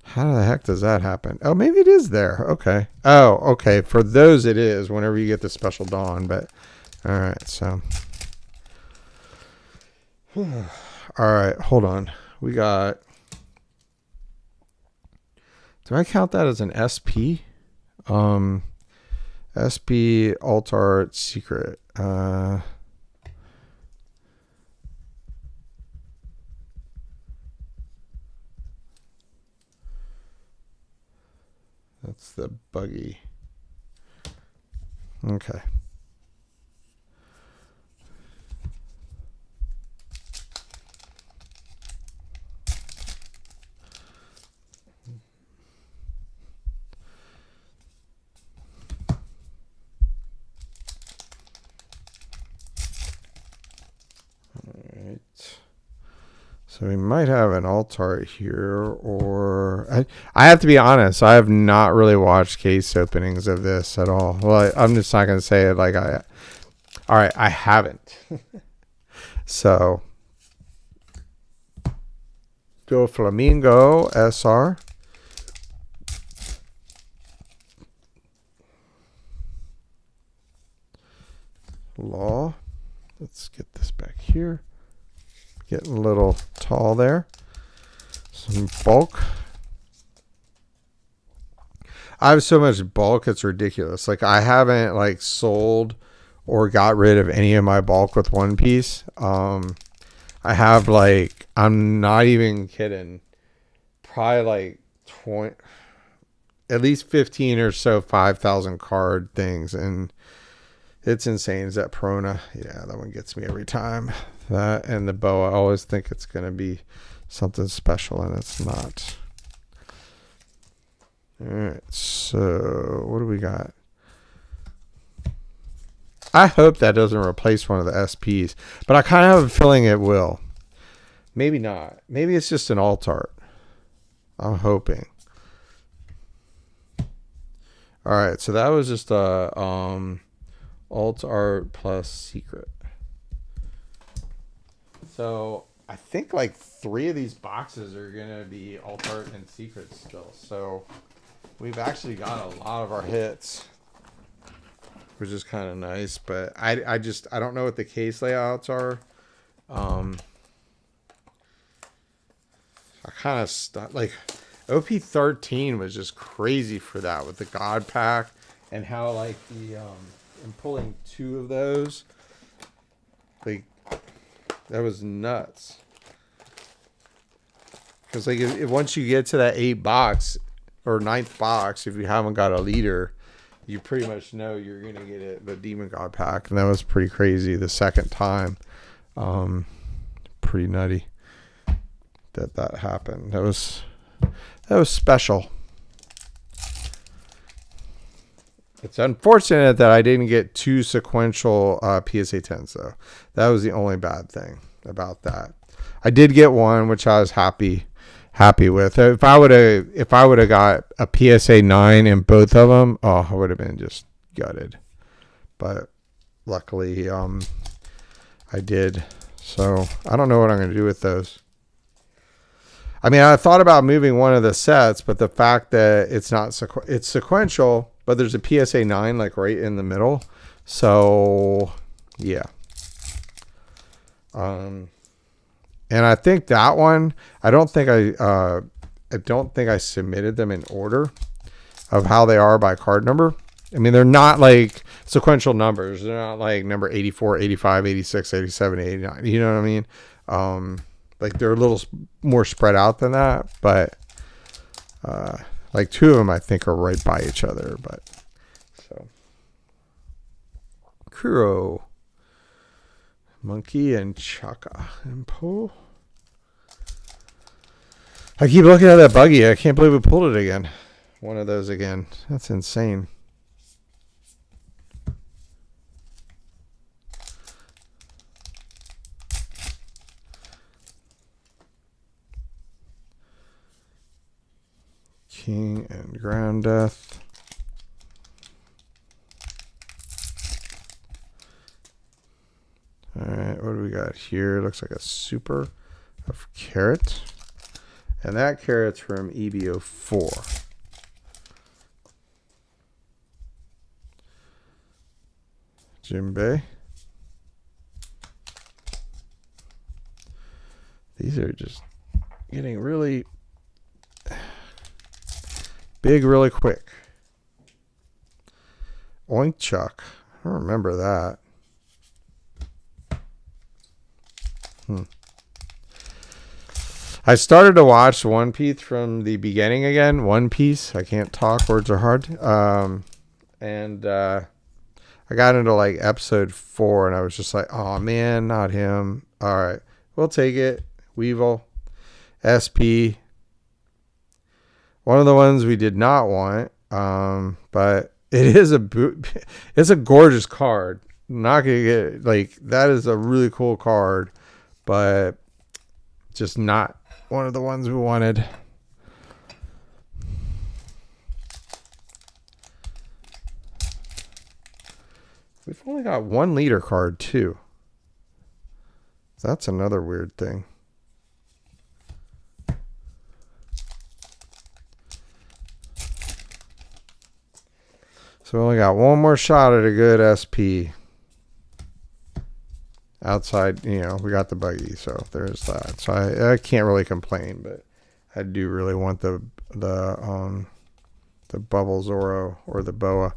Speaker 1: How the heck does that happen? Oh, maybe it is there. Okay. Oh, okay. For those it is whenever you get the special dawn. But all right. So. All right. Hold on. We got. Do I count that as an SP? SP alt art secret. That's the buggy. Okay. So we might have an alt art here, or I have to be honest, I have not really watched case openings of this at all. Well, I'm just not going to say it like all right, I haven't. So, go Flamingo SR. Law. Let's get this back here. Getting a little tall there. Some bulk. I have so much bulk, it's ridiculous. Like I haven't like sold or got rid of any of my bulk with One Piece. I have like, I'm not even kidding, probably like 20. at least 15 or so 5,000 card things, and it's insane. Is that Prona? Yeah, that one gets me every time. That and the boa, I always think it's going to be something special, and it's not. All right, so what do we got? I hope that doesn't replace one of the SPs, but I kind of have a feeling it will. Maybe not. Maybe it's just an alt art. I'm hoping. All right, so that was just a alt art plus secret. So I think like 3 of these boxes are gonna be alt art and secrets still. So we've actually got a lot of our hits, which is kind of nice. But I don't know what the case layouts are. I kind of like OP13 was just crazy for that with the God Pack and how like the and pulling 2 of those, like that was nuts. Because like if once you get to that 8 box or 9th box, if you haven't got a leader, you pretty much know you're gonna get it the Demon God Pack, and that was pretty crazy the second time. Pretty nutty that happened. That was special. It's unfortunate that I didn't get 2 sequential PSA 10s though. That was the only bad thing about that. I did get one, which I was happy with. If I would have got a PSA 9 in both of them, oh, I would have been just gutted. But luckily, I did. So I don't know what I'm going to do with those. I mean, I thought about moving one of the sets, but the fact that it's not it's sequential, but there's a PSA 9 like right in the middle. So yeah. And I think that one, I don't think I submitted them in order of how they are by card number. I mean, they're not like sequential numbers. They're not like number 84, 85, 86, 87, 89. You know what I mean? Like they're a little more spread out than that, but like 2 of them I think are right by each other. But so Kuro, Monkey, and Chaka and Poe. I keep looking at that buggy. I can't believe we pulled it again. One of those again. That's insane. King and Grand Death. All right, what do we got here? Looks like a super of Carrot. And that Carrot's from EB04. Jimbei. These are just getting really big really quick. Oink Chuck. I don't remember that. I started to watch One Piece from the beginning again. One Piece. I can't talk. Words are hard. And I got into like episode 4, and I was just like, oh man, not him. All right, we'll take it. Weevil, SP. One of the ones we did not want. But it is it's a gorgeous card. I'm not gonna get like that is a really cool card, but just not one of the ones we wanted. We've only got 1 leader card too. That's another weird thing. So we only got 1 more shot at a good SP. Outside, you know, we got the buggy, so there's that. So I can't really complain, but I do really want the Bubble Zoro or the Boa.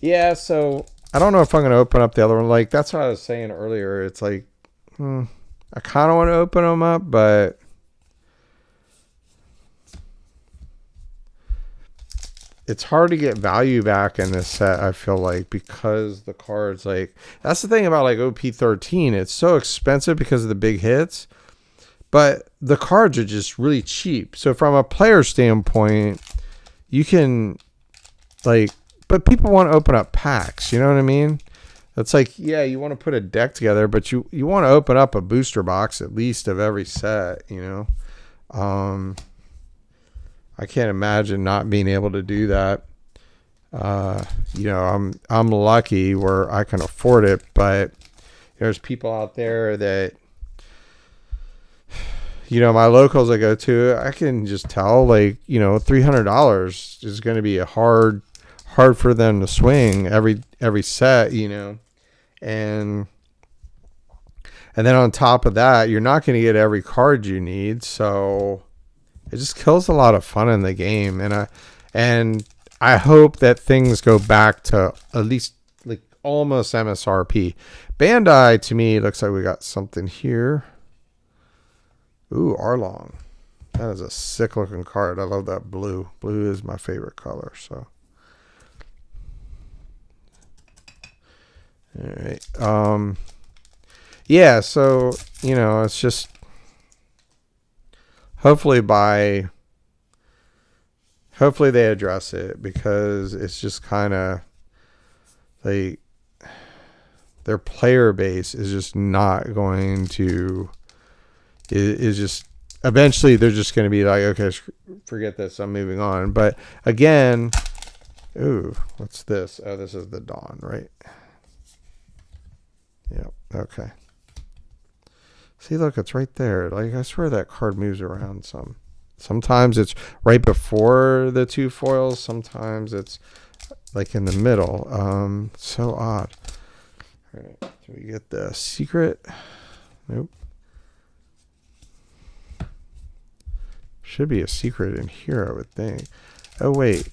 Speaker 1: Yeah, so I don't know if I'm going to open up the other one. Like, that's what I was saying earlier. It's like, I kind of want to open them up, but it's hard to get value back in this set, I feel like, because the cards, like, that's the thing about like OP13. It's so expensive because of the big hits, but the cards are just really cheap. So from a player standpoint, you can, like, but people want to open up packs, you know what I mean? It's like, yeah, you want to put a deck together, but you want to open up a booster box at least of every set, you know? I can't imagine not being able to do that. You know, I'm lucky where I can afford it, but there's people out there that, you know, my locals I go to, I can just tell, like, you know, $300 is going to be hard for them to swing every set, you know, and then on top of that, you're not going to get every card you need, so it just kills a lot of fun in the game. And I hope that things go back to at least like almost MSRP. Bandai, to me, looks like we got something here. Ooh, Arlong. That is a sick looking card. I love that blue. Blue is my favorite color. So, all right. Yeah. So, you know, it's just hopefully they address it, because it's just kind of like their player base is just not going to, is just, eventually they're just going to be like, okay, forget this, I'm moving on. But again, ooh, what's this? Oh, this is the Dawn, right? Yep. Okay. See, look, it's right there. Like, I swear that card moves around some. Sometimes it's right before the two foils. Sometimes it's like in the middle. So odd. All right. Do we get the secret? Nope. Should be a secret in here, I would think. Oh, wait.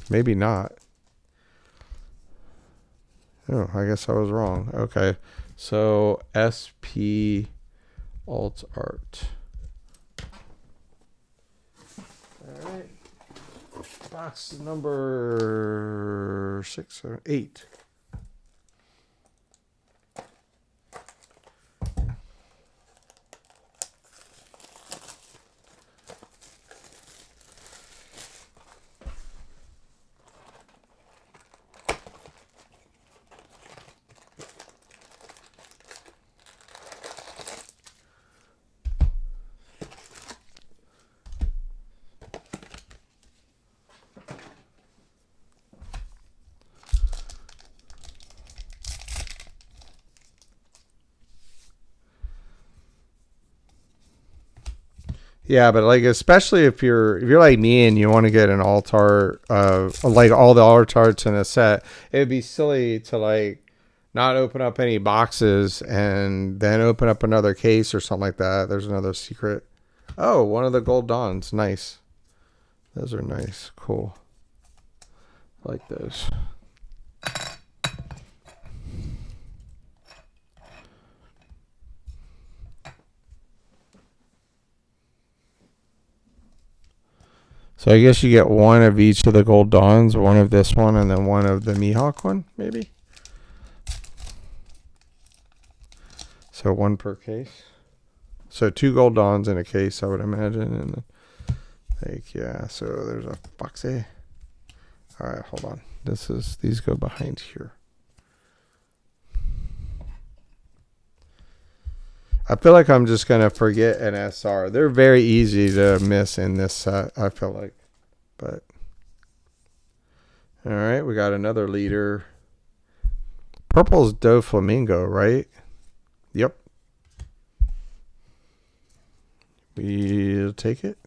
Speaker 1: Maybe not. Oh, I guess I was wrong. Okay. So, SP Alt Art. All right. Box number 6 or 8. Yeah, but like, especially if you're like me and you want to get an alt art, like all the alt arts in a set, it'd be silly to like not open up any boxes and then open up another case or something like that. There's another secret. Oh, one of the gold dawns. Nice. Those are nice. Cool. I like those. So I guess you get one of each of the gold dawns, one of this one, and then one of the Mihawk one, maybe? So one per case. So 2 gold dawns in a case, I would imagine. And like, yeah, so there's a boxy. All right, hold on. These go behind here. I feel like I'm just going to forget an SR. They're very easy to miss in this set, I feel like. But, all right, we got another leader. Purple's Doflamingo, right? Yep. We'll take it.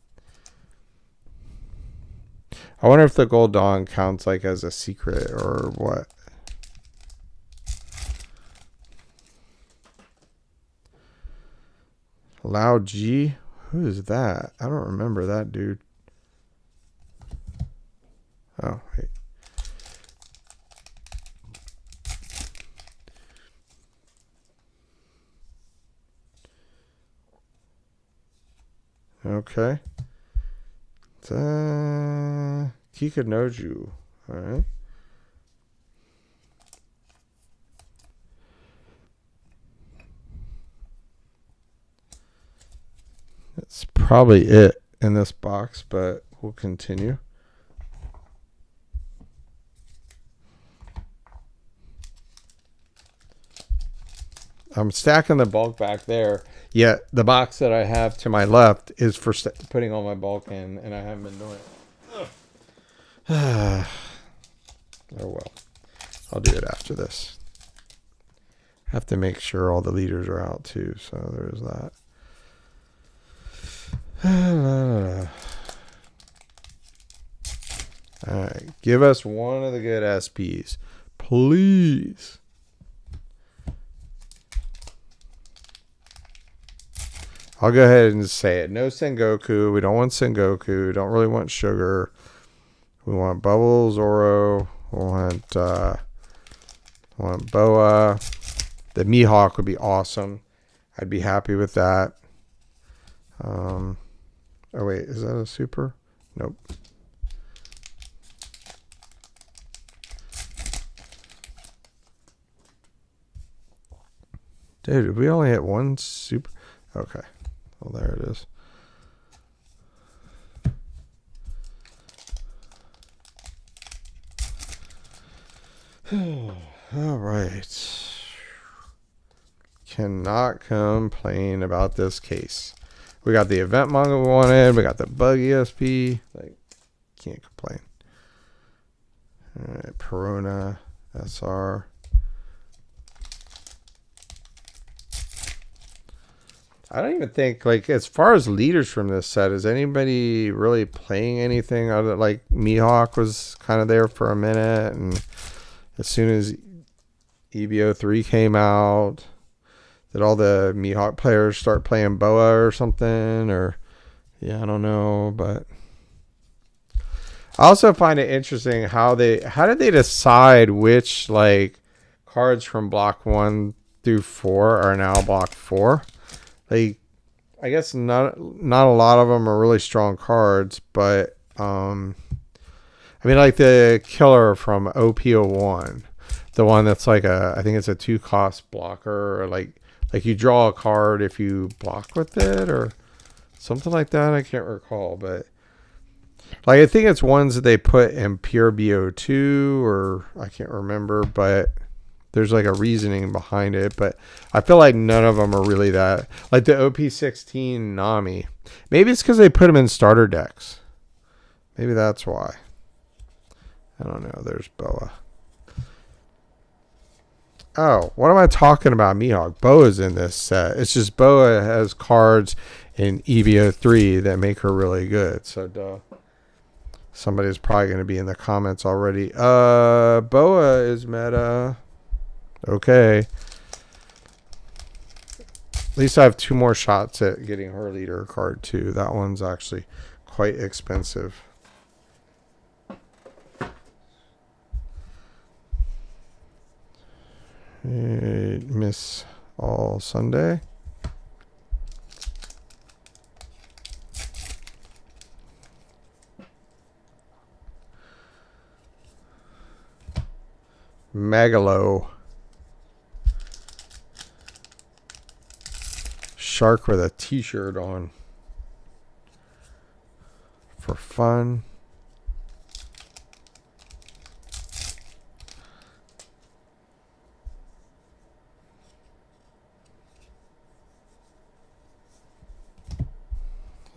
Speaker 1: I wonder if the Gold Dawn counts like as a secret or what. Lao G? Who is that? I don't remember that dude. Oh, wait. Okay. Keep Kikanoju. All right. That's probably it in this box, but we'll continue. I'm stacking the bulk back there, yet the box that I have to my left is for putting all my bulk in, and I haven't been doing it. Oh well, I'll do it after this. Have to make sure all the leaders are out too, so there's that. All right, give us one of the good SPs, please. I'll go ahead and say it. No Sengoku. We don't want Sengoku. Don't really want Sugar. We want Bubbles, Zoro. We want Boa. The Mihawk would be awesome. I'd be happy with that. Oh wait, is that a super? Nope. Dude, did we only hit one super? Okay. Well, there it is. All right. Cannot complain about this case. We got the event manga we wanted. We got the buggy SP. Like, can't complain. All right, Perona SR. I don't even think, like, as far as leaders from this set, is anybody really playing anything other, like Mihawk was kind of there for a minute, and as soon as EB03 came out, did all the Mihawk players start playing Boa or something? Or, yeah, I don't know, but I also find it interesting how did they decide which, like, cards from block 1 through 4 are now block 4? Like, I guess not a lot of them are really strong cards, but I mean, like the killer from OP01, the one that's like I think it's a 2-cost blocker, or like you draw a card if you block with it or something like that. I can't recall, but like I think it's ones that they put in pure BO2, or I can't remember, but there's like a reasoning behind it, but I feel like none of them are really that. Like the OP16 Nami. Maybe it's because they put them in starter decks. Maybe that's why. I don't know. There's Boa. Oh, what am I talking about? Mihawk. Boa's in this set. It's just Boa has cards in EB03 that make her really good. So, duh. Somebody's probably going to be in the comments already. Boa is meta. Okay. At least I have 2 more shots at getting her leader card too. That one's actually quite expensive. Miss All Sunday. Megalo. Shark with a t-shirt on. For fun.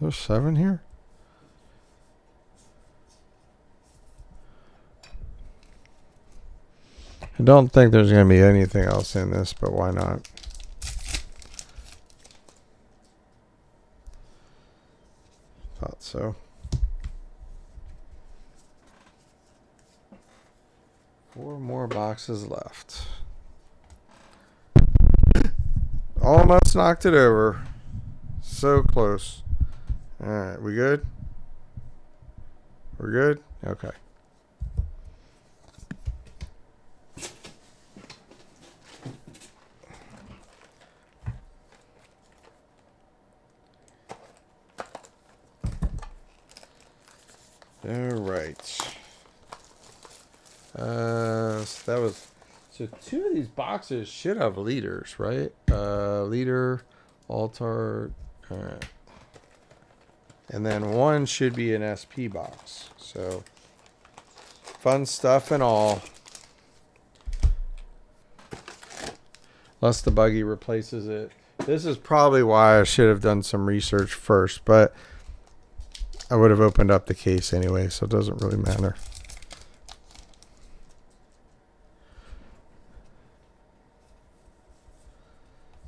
Speaker 1: There's 7 here? I don't think there's going to be anything else in this, but why not? Thought so. 4 more boxes left. Almost knocked it over. So close. Alright, we good? We're good? Okay. All right. So two of these boxes should have leaders, right? Leader, altar, all right. And then one should be an SP box. So fun stuff and all. Unless the buggy replaces it. This is probably why I should have done some research first, but I would have opened up the case anyway, so it doesn't really matter.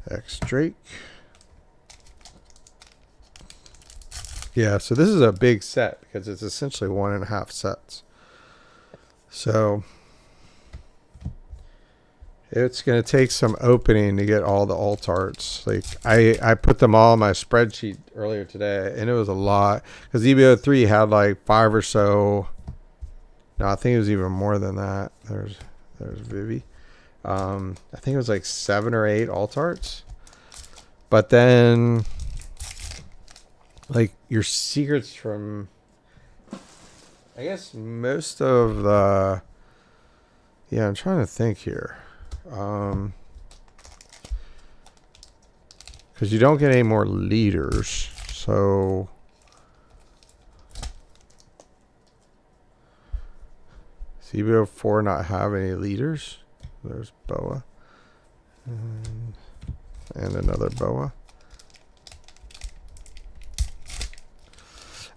Speaker 1: X Drake. Yeah, so this is a big set because it's essentially 1.5 sets. So it's going to take some opening to get all the alt arts. Like I put them all in my spreadsheet earlier today, and it was a lot because EB03 had like 5 or so. No, I think it was even more than that. There's Vivi. I think it was like 7 or 8 alt arts. But then, like your secrets from, I guess most of the. Yeah, I'm trying to think here. Because you don't get any more leaders, so EB04 not have any leaders. There's Boa and another Boa.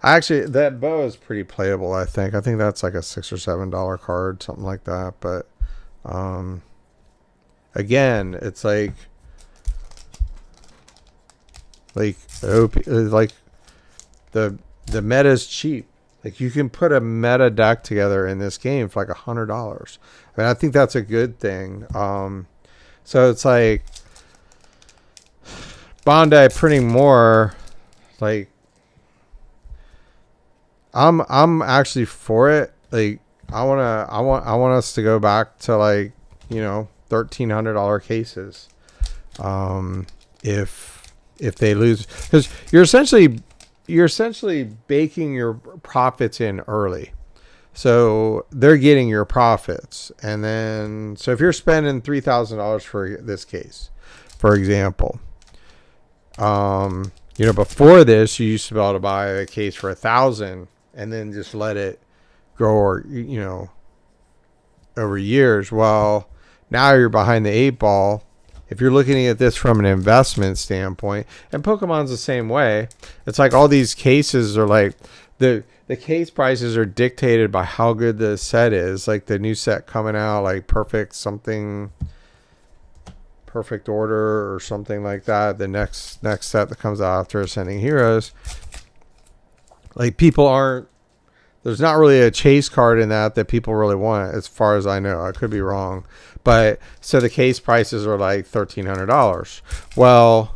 Speaker 1: Actually, that Boa is pretty playable. I think that's like a $6 or $7 card, something like that. But again, it's like the meta is cheap. Like you can put a meta deck together in this game for like $100. I mean, I think that's a good thing. So it's like Bondi printing more. Like I'm actually for it. Like I want us to go back to like, $1,300 cases. If they lose, because you're essentially baking your profits in early. So they're getting your profits. And then, so if you're spending $3,000 for this case, for example, before this, you used to be able to buy a case for $1,000 and then just let it grow, over years. Well, now you're behind the 8 ball. If you're looking at this from an investment standpoint, and Pokemon's the same way, it's like all these cases are like the case prices are dictated by how good the set is. Like the new set coming out, like Perfect Order or something like that. The next set that comes out after Ascending Heroes, like there's not really a chase card in that people really want, as far as I know. I could be wrong. But so the case prices are like $1,300. Well,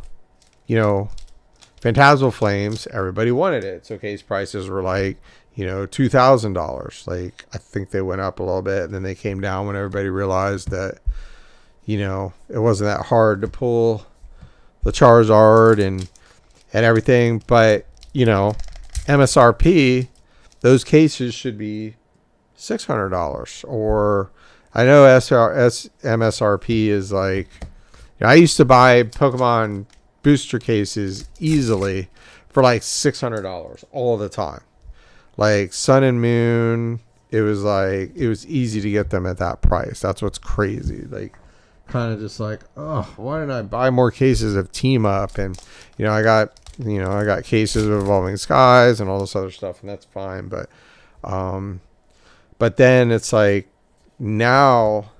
Speaker 1: Phantasmal Flames, everybody wanted it. So case prices were like, $2,000. Like I think they went up a little bit and then they came down when everybody realized that, it wasn't that hard to pull the Charizard and everything. But, MSRP, those cases should be $600. Or I know MSRP is like, I used to buy Pokemon booster cases easily for like $600 all the time. Like Sun and Moon, it was easy to get them at that price. That's what's crazy. Like kind of just like, oh, why didn't I buy more cases of Team Up? And I got cases of Evolving Skies and all this other stuff, and that's fine. But then it's like now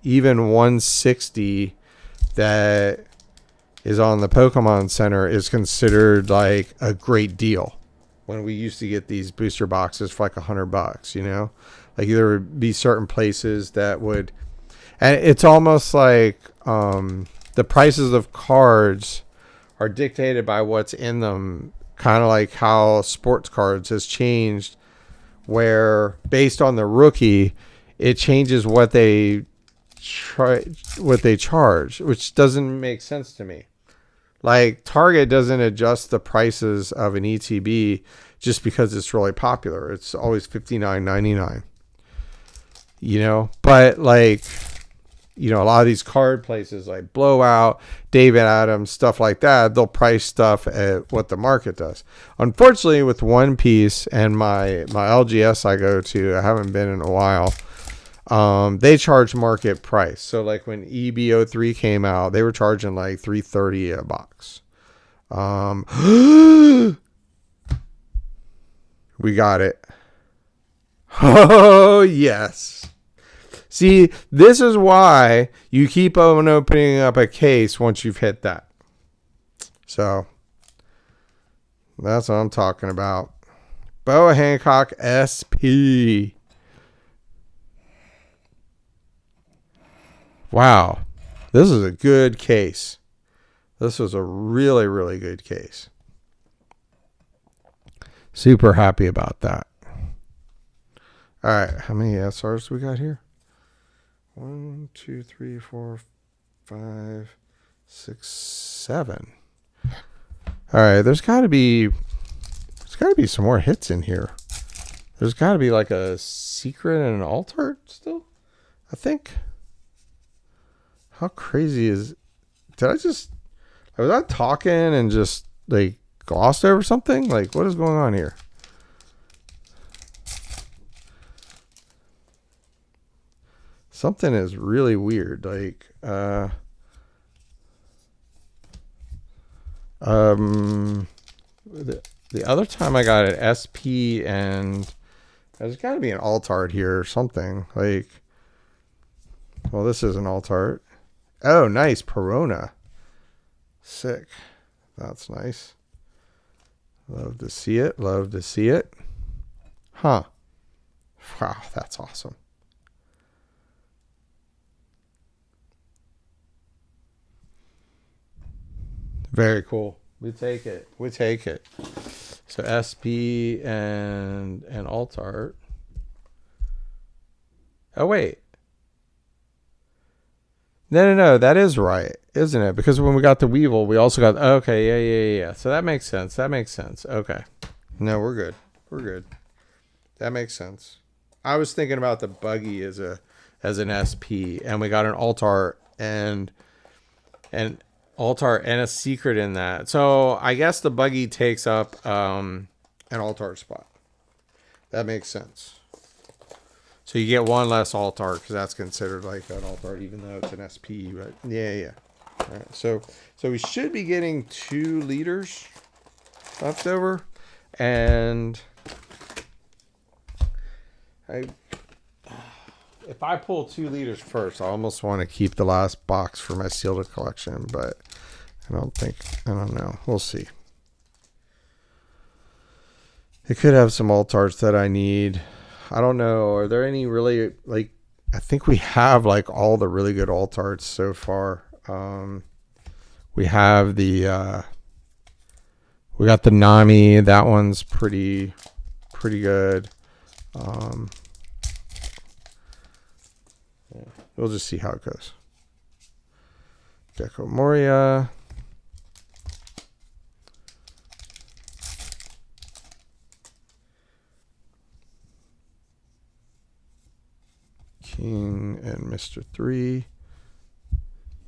Speaker 1: even 160 that is on the Pokemon Center is considered like a great deal. When we used to get these booster boxes for like $100, like there would be certain places that would, and it's almost like the prices of cards are dictated by what's in them, kind of like how sports cards has changed, where based on the rookie, it changes what they charge, which doesn't make sense to me. Like Target doesn't adjust the prices of an ETB just because it's really popular. It's always $59.99. You know, but like, you know, a lot of these card places like Blowout, David Adams, stuff like that, they'll price stuff at what the market does. Unfortunately, with One Piece and my LGS I go to, I haven't been in a while. They charge market price. So like when EB03 came out, they were charging like $330 a box. We got it. Oh yes. See, this is why you keep on opening up a case once you've hit that. So that's what I'm talking about. Boa Hancock SP. Wow. This is a good case. This was a really, really good case. Super happy about that. All right. How many SRs we got here? 1, 2, 3, 4, 5, 6, 7. All right. There's got to be some more hits in here. There's got to be like a secret and an alt art still, I think. How crazy is... was I talking and just like glossed over something? Like, what is going on here? Something is really weird. Like, the other time I got an SP and there's got to be an alt art here or something. Like, well, this is an alt art. Oh, nice. Perona. Sick. That's nice. Love to see it. Love to see it. Huh. Wow, that's awesome. Very cool. We take it. We take it. So SP and alt art. Oh, wait. No. That is right, isn't it? Because when we got the Weevil, we also got... Okay, yeah. So that makes sense. Okay. No, we're good. We're good. That makes sense. I was thinking about the Buggy as an SP, and we got an alt art and alt art and a secret in that. So I guess the Buggy takes up an alt art spot. That makes sense. So you get one less alt art because that's considered like an alt art, even though it's an SP. But yeah. All right. So we should be getting 2 liters left over, and if I pull 2 liters first, I almost want to keep the last box for my sealed collection, but I don't know. We'll see. It could have some alt arts that I need. I don't know. Are there any really, like, I think we have like all the really good alt arts so far. We have we got the Nami. That one's pretty good. We'll just see how it goes. Gecko Moria. King and Mr. 3.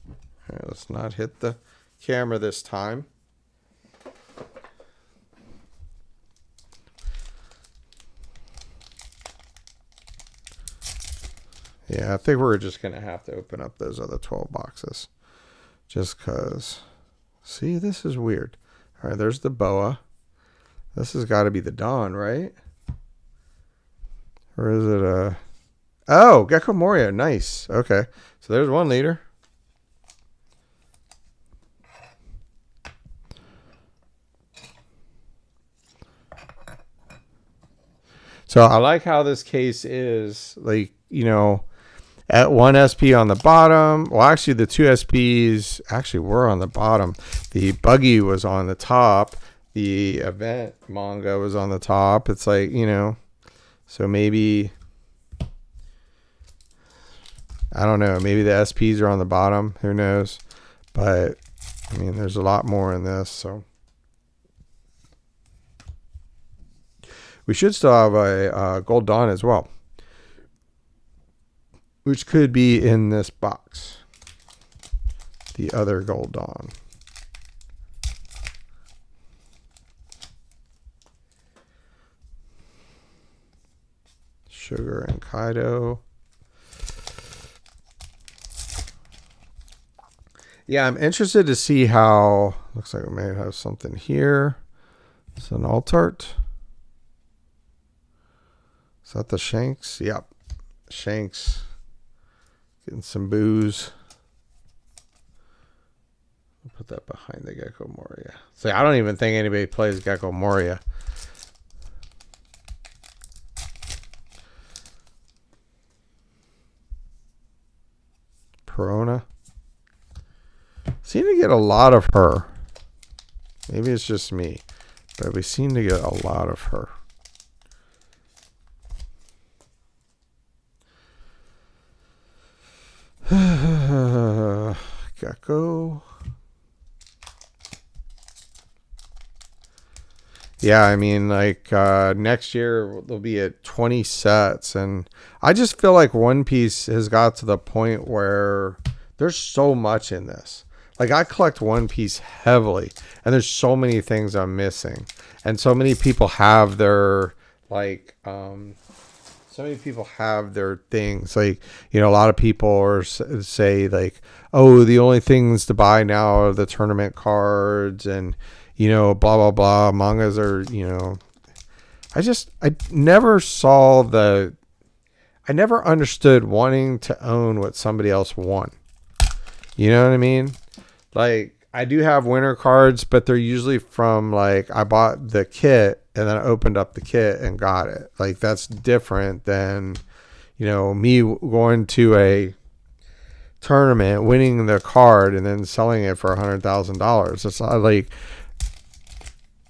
Speaker 1: All right, let's not hit the camera this time. Yeah, I think we're just going to have to open up those other 12 boxes. Just because. See, this is weird. All right, there's the Boa. This has got to be the Dawn, right? Or is it a... Oh, Gecko Moria. Nice. Okay. So there's 1 liter. So I like how this case is, like, you know, at 1 SP on the bottom. Well, actually, the 2 SPs actually were on the bottom. The Buggy was on the top. The event manga was on the top. It's like, you know, so maybe... I don't know. Maybe the SPs are on the bottom. Who knows? But, I mean, there's a lot more in this. So, We should still have a Gold Dawn as well, which could be in this box. The other Gold Dawn. Sugar and Kaido. Yeah, I'm interested to see how. Looks like we may have something here. It's an alt art. Is that the Shanks? Yep. Shanks. Getting some booze. I'll put that behind the Gecko Moria. See, I don't even think anybody plays Gecko Moria. Perona. Seem to get a lot of her. Maybe it's just me, but we seem to get a lot of her. Gecko. Yeah, I mean, like next year there'll be at 20 sets, and I just feel like One Piece has got to the point where there's so much in this. Like, I collect One Piece heavily, and there's so many things I'm missing, and so many people have their so many people have their things. Like, you know, a lot of people are say like, oh, the only things to buy now are the tournament cards, and you know, blah blah blah. Mangas are, you know, I never saw the, I never understood wanting to own what somebody else won. You know what I mean? Like, I do have winter cards, but they're usually from, like, I bought the kit and then I opened up the kit and got it. Like, that's different than, you know, me going to a tournament, winning the card, and then selling it for $100,000. It's not like,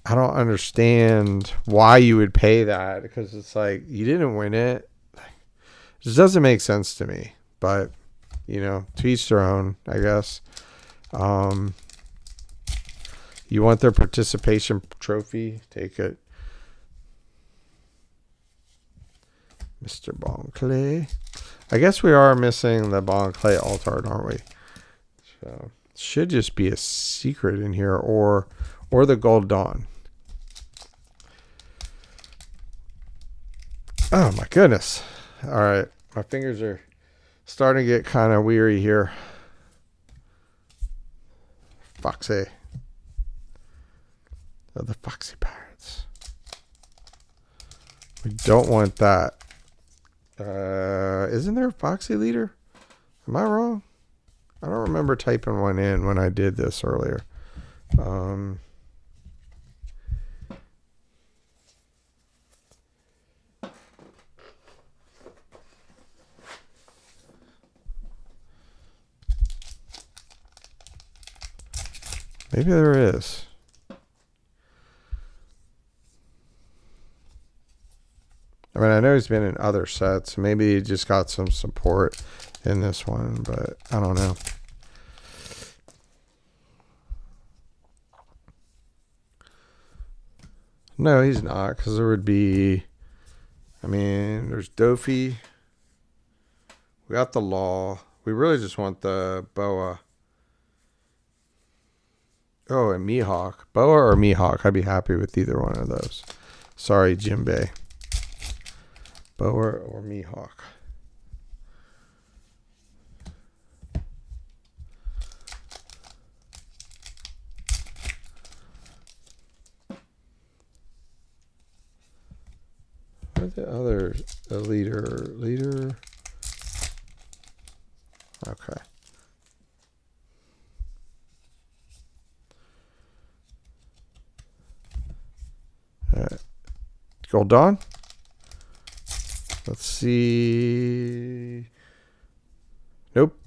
Speaker 1: I don't understand why you would pay that, because it's like, you didn't win it. It just doesn't make sense to me. But, you know, to each their own, I guess. You want their participation trophy? Take it. Mr. Bonclay. I guess we are missing the Bonclay alt art, aren't we? So should just be a secret in here, or the Gold Dawn. Oh my goodness. All right. My fingers are starting to get kind of weary here. Foxy. Oh, the Foxy Pirates. We don't want that. Isn't there a Foxy leader? Am I wrong? I don't remember typing one in when I did this earlier. Maybe there is. I mean, I know he's been in other sets. Maybe he just got some support in this one, but I don't know. No, he's not, because there would be, I mean, there's Dofi. We got the Law. We really just want the Boa. Oh, and Mihawk. Boa or Mihawk. I'd be happy with either one of those. Sorry, Jimbei. Boa or Mihawk. Where's the other leader? Okay. Gold Dawn. Let's see. Nope.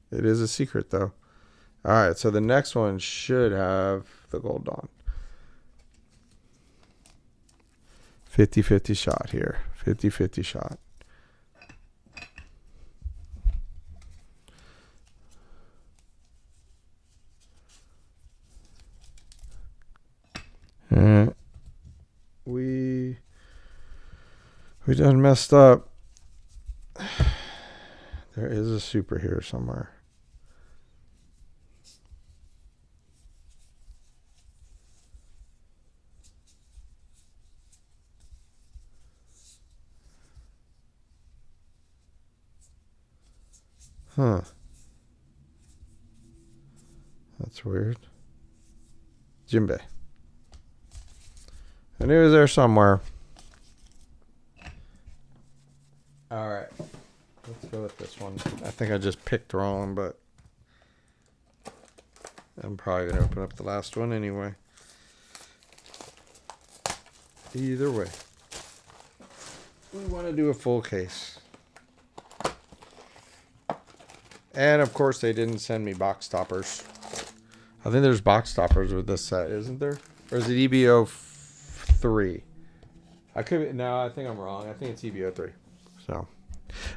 Speaker 1: It is a secret, though. All right, so the next one should have the Gold Dawn. 50-50 shot here. 50-50 shot. We We done messed up. There is a super here somewhere. Huh. That's weird. Jinbei. I knew it was there somewhere. All right. Let's go with this one. I think I just picked wrong, but I'm probably going to open up the last one anyway. Either way. We want to do a full case. And of course, they didn't send me box toppers. I think there's box toppers with this set, isn't there? Or is it EB03? I think I'm wrong. I think it's EB03. So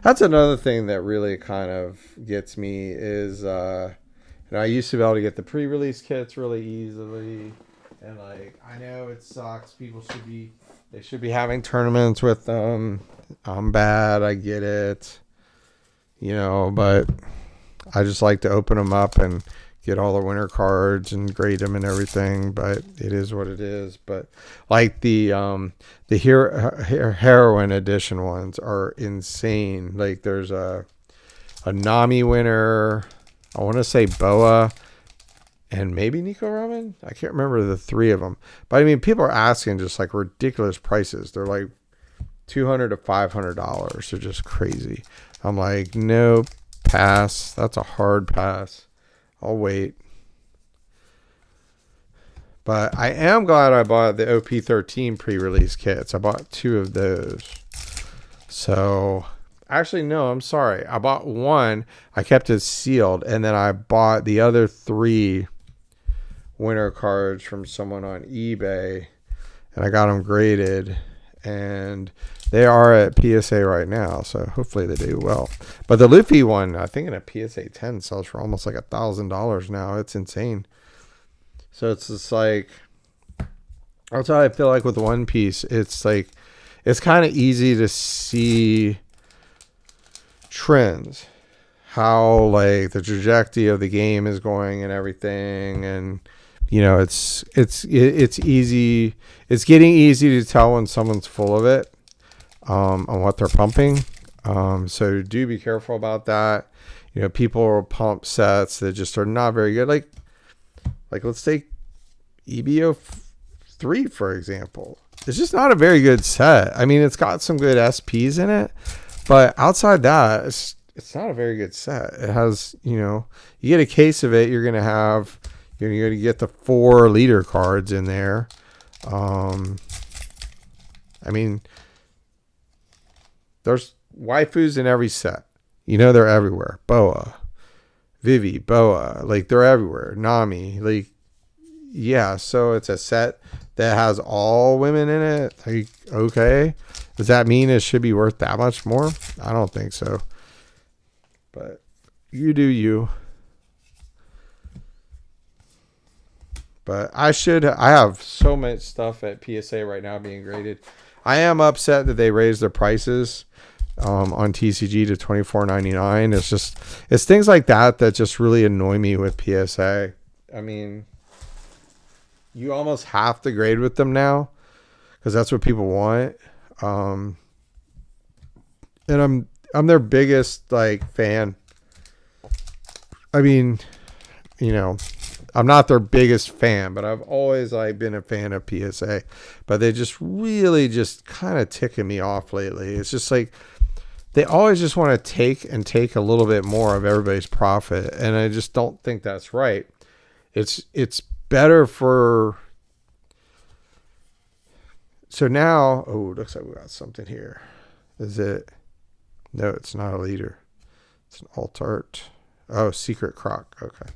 Speaker 1: that's another thing that really kind of gets me is, I used to be able to get the pre-release kits really easily. And like, I know it sucks. They should be having tournaments with them. I'm bad. I get it. But I just like to open them up and get all the winter cards and grade them and everything. But it is what it is. But like the heroine edition ones are insane. Like there's a Nami winner. I want to say Boa and maybe Nico Ramen. I can't remember the three of them. But I mean, people are asking just like ridiculous prices. They're like $200 to $500. They're just crazy. I'm like, nope, pass. That's a hard pass. I'll wait. But I am glad I bought the OP13 pre-release kits. I bought 2 of those. So, actually, no, I'm sorry. I bought 1. I kept it sealed. And then I bought the other 3 winter cards from someone on eBay. And I got them graded. And they are at PSA right now, so hopefully they do well. But the Luffy one, I think in a PSA 10 sells for almost like $1,000 now. It's insane. So it's just like, that's how I feel like with One Piece. It's like, it's kind of easy to see trends, how like the trajectory of the game is going and everything, and it's easy. It's getting easy to tell when someone's full of it, on what they're pumping. So do be careful about that. People will pump sets that just are not very good. Like let's take EB03 for example. It's just not a very good set. I mean, it's got some good SPs in it, but outside that, it's not a very good set. It has, you get a case of it, you're going to get the 4 leader cards in there. I mean, there's waifus in every set. They're everywhere. Boa, Vivi, Boa, like they're everywhere. Nami, like, yeah. So it's a set that has all women in it. Like, okay, does that mean it should be worth that much more? I don't think so. But you do you. But I have so much stuff at PSA right now being graded. I am upset that they raised their prices on TCG to $24.99. It's things like that just really annoy me with PSA. I mean, you almost have to grade with them now because that's what people want. And I'm their biggest like fan. I mean, I'm not their biggest fan, but I've always been a fan of PSA. But they just really just kind of ticking me off lately. It's just like they always just want to take a little bit more of everybody's profit, and I just don't think that's right. It's better for. So now, looks like we got something here. Is it? No, it's not a leader. It's an alt art. Oh, Secret Croc. Okay.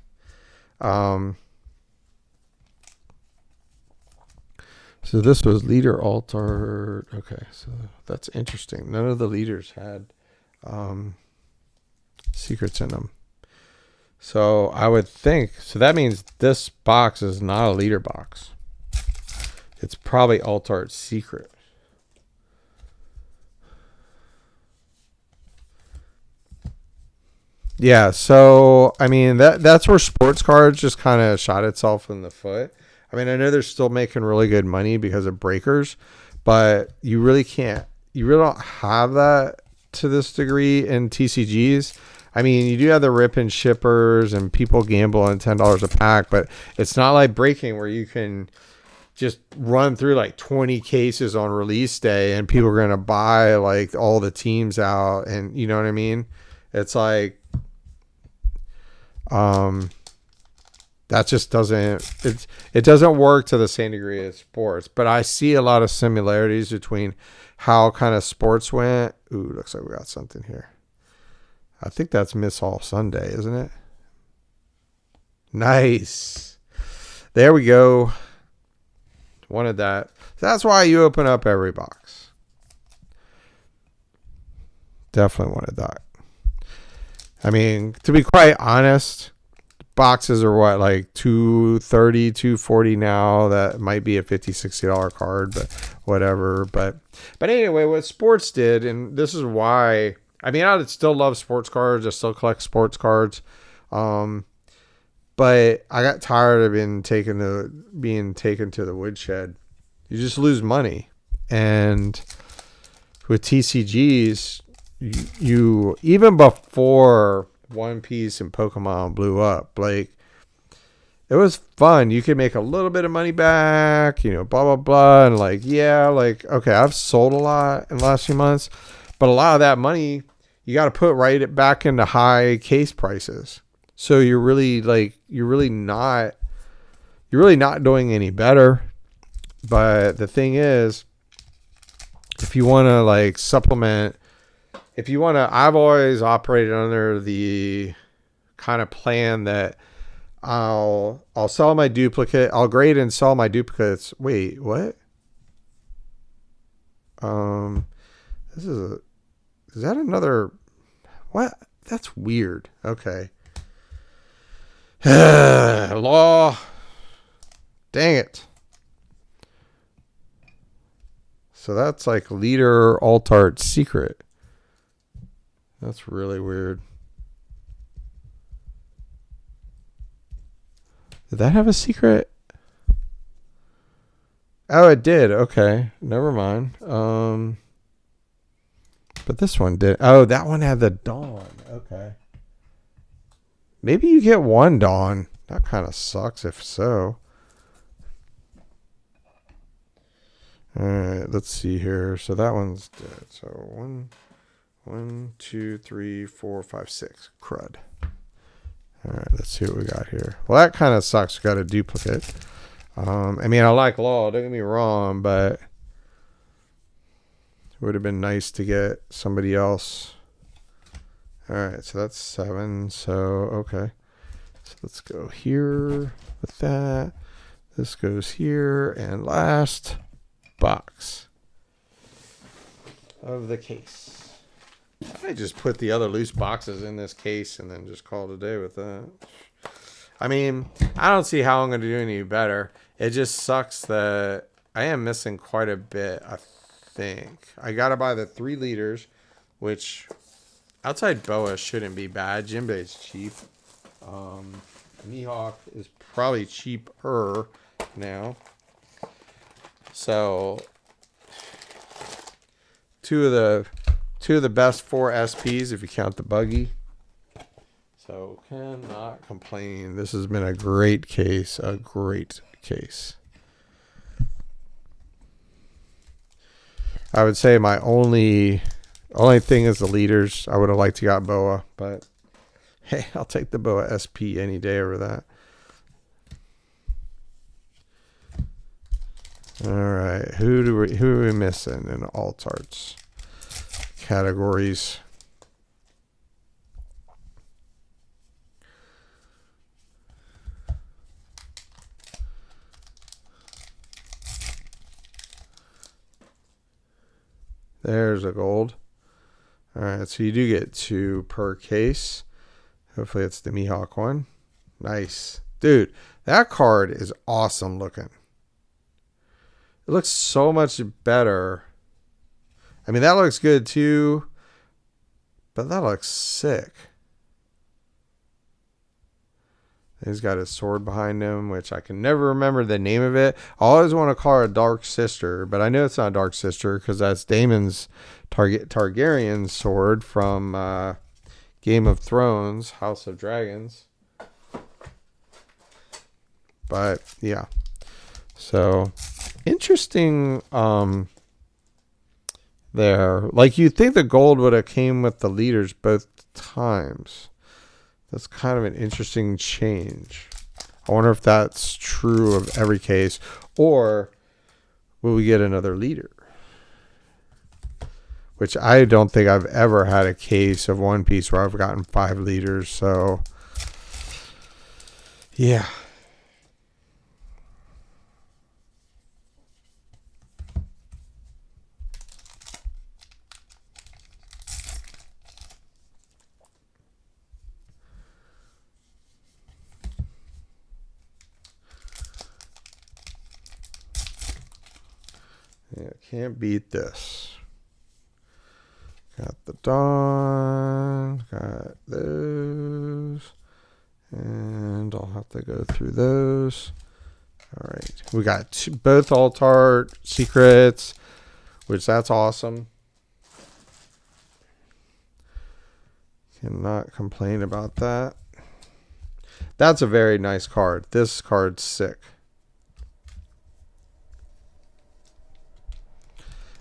Speaker 1: So this was leader altar. Okay, so that's interesting. None of the leaders had secrets in them. So I would think, so that means this box is not a leader box. It's probably alt art secret. Yeah, so I mean that's where sports cards just kind of shot itself in the foot. I mean, I know they're still making really good money because of breakers, but you really can't. You really don't have that to this degree in TCGs. I mean, you do have the rip and shippers and people gamble on $10 a pack, but it's not like breaking where you can just run through like 20 cases on release day and people are going to buy like all the teams out, and you know what I mean? It's like um that just it doesn't work to the same degree as sports, but I see a lot of similarities between how kind of sports went. Ooh, looks like we got something here. I think that's Miss All Sunday, isn't it? Nice. There we go. Wanted that. That's why you open up every box. Definitely wanted that. I mean, to be quite honest, boxes are what, like 230, 240 now. That might be a $50, $60 card, but whatever. But anyway, what sports did, and this is why, I mean, I would still love sports cards. I still collect sports cards. But I got tired of being taken to the woodshed. You just lose money. And with TCGs, you even before One Piece and Pokemon blew up, like, it was fun. You could make a little bit of money back, you know, blah, blah, blah. And like, yeah, like, okay, I've sold a lot in the last few months, but a lot of that money you got to put right back into high case prices. So you're really not doing any better. But the thing is, if you want to like supplement, I've always operated under the kind of plan that I'll sell my duplicate. I'll grade and sell my duplicates. Wait, what? Is that another? What? That's weird. Okay. Law. Dang it. So that's like leader alt art secret. That's really weird. Did that have a secret? Oh, it did. Okay. Never mind. But this one did. Oh, that one had the dawn. Okay. Maybe you get one dawn. That kind of sucks if so. All right, let's see here. So that one's dead. So one, 2, 3, 4, 5, 6. Crud. All right, let's see what we got here. Well, that kind of sucks. We got a duplicate. I mean, I like Law. Don't get me wrong, but it would have been nice to get somebody else. All right, so that's 7. So okay, so let's go here with that. This goes here, and last box of the case. I just put the other loose boxes in this case and then just call it a day with that. I mean, I don't see how I'm going to do any better. It just sucks that I am missing quite a bit, I think. I got to buy the 3 liters, which outside Boa shouldn't be bad. Jinbei is cheap. Mihawk is probably cheaper now. So two of the best 4 SPs if you count the buggy. So cannot complain. This has been a great case. A great case. I would say my only thing is the leaders. I would have liked to got Boa, but hey, I'll take the Boa SP any day over that. All right, who are we missing in alt arts categories? There's a gold. All right, so you do get 2 per case. Hopefully it's the Mihawk one. Nice. Dude, that card is awesome looking. It looks so much better. I mean, that looks good too, but that looks sick. He's got his sword behind him, which I can never remember the name of it. I always want to call her a Dark Sister, but I know it's not a Dark Sister because that's Daemon's Targaryen sword from Game of Thrones, House of Dragons. But yeah, so interesting. There, like you'd think the gold would have came with the leaders both times. That's kind of an interesting change. I wonder if that's true of every case, or will we get another leader? Which I don't think I've ever had a case of One Piece where I've gotten 5 leaders. So, yeah. Yeah, can't beat this. Got the Dawn, got those, and I'll have to go through those. All right, we got both Altart secrets, which that's awesome. Cannot complain about that. That's a very nice card. This card's sick.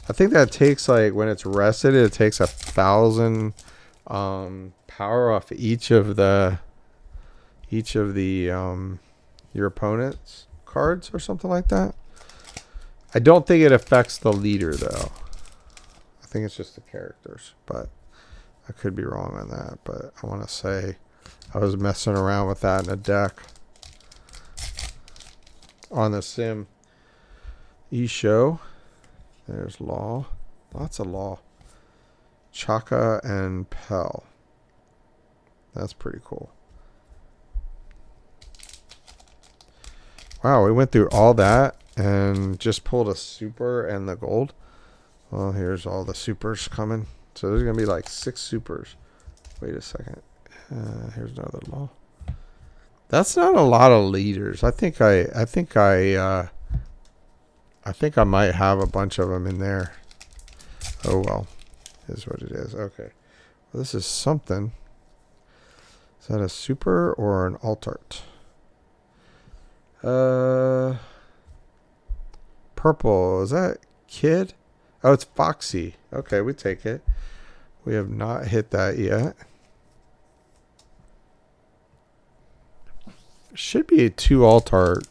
Speaker 1: I think that takes, like, when it's rested, it takes 1,000 power off each of the your opponent's cards or something like that. I don't think it affects the leader though. I think it's just the characters, but I could be wrong on that. But I want to say I was messing around with that in a deck on the sim e-show. There's Law. Lots of Law. Chaka and Pell. That's pretty cool. Wow, we went through all that and just pulled a super and the gold. Well, here's all the supers coming. So there's going to be like 6 supers. Wait a second. Here's another Law. That's not a lot of leaders. I think I might have a bunch of them in there. Oh, well. Is what it is. Okay. Well, this is something. Is that a super or an altart? Purple. Is that Kid? Oh, it's Foxy. Okay, we take it. We have not hit that yet. Should be a 2 altart.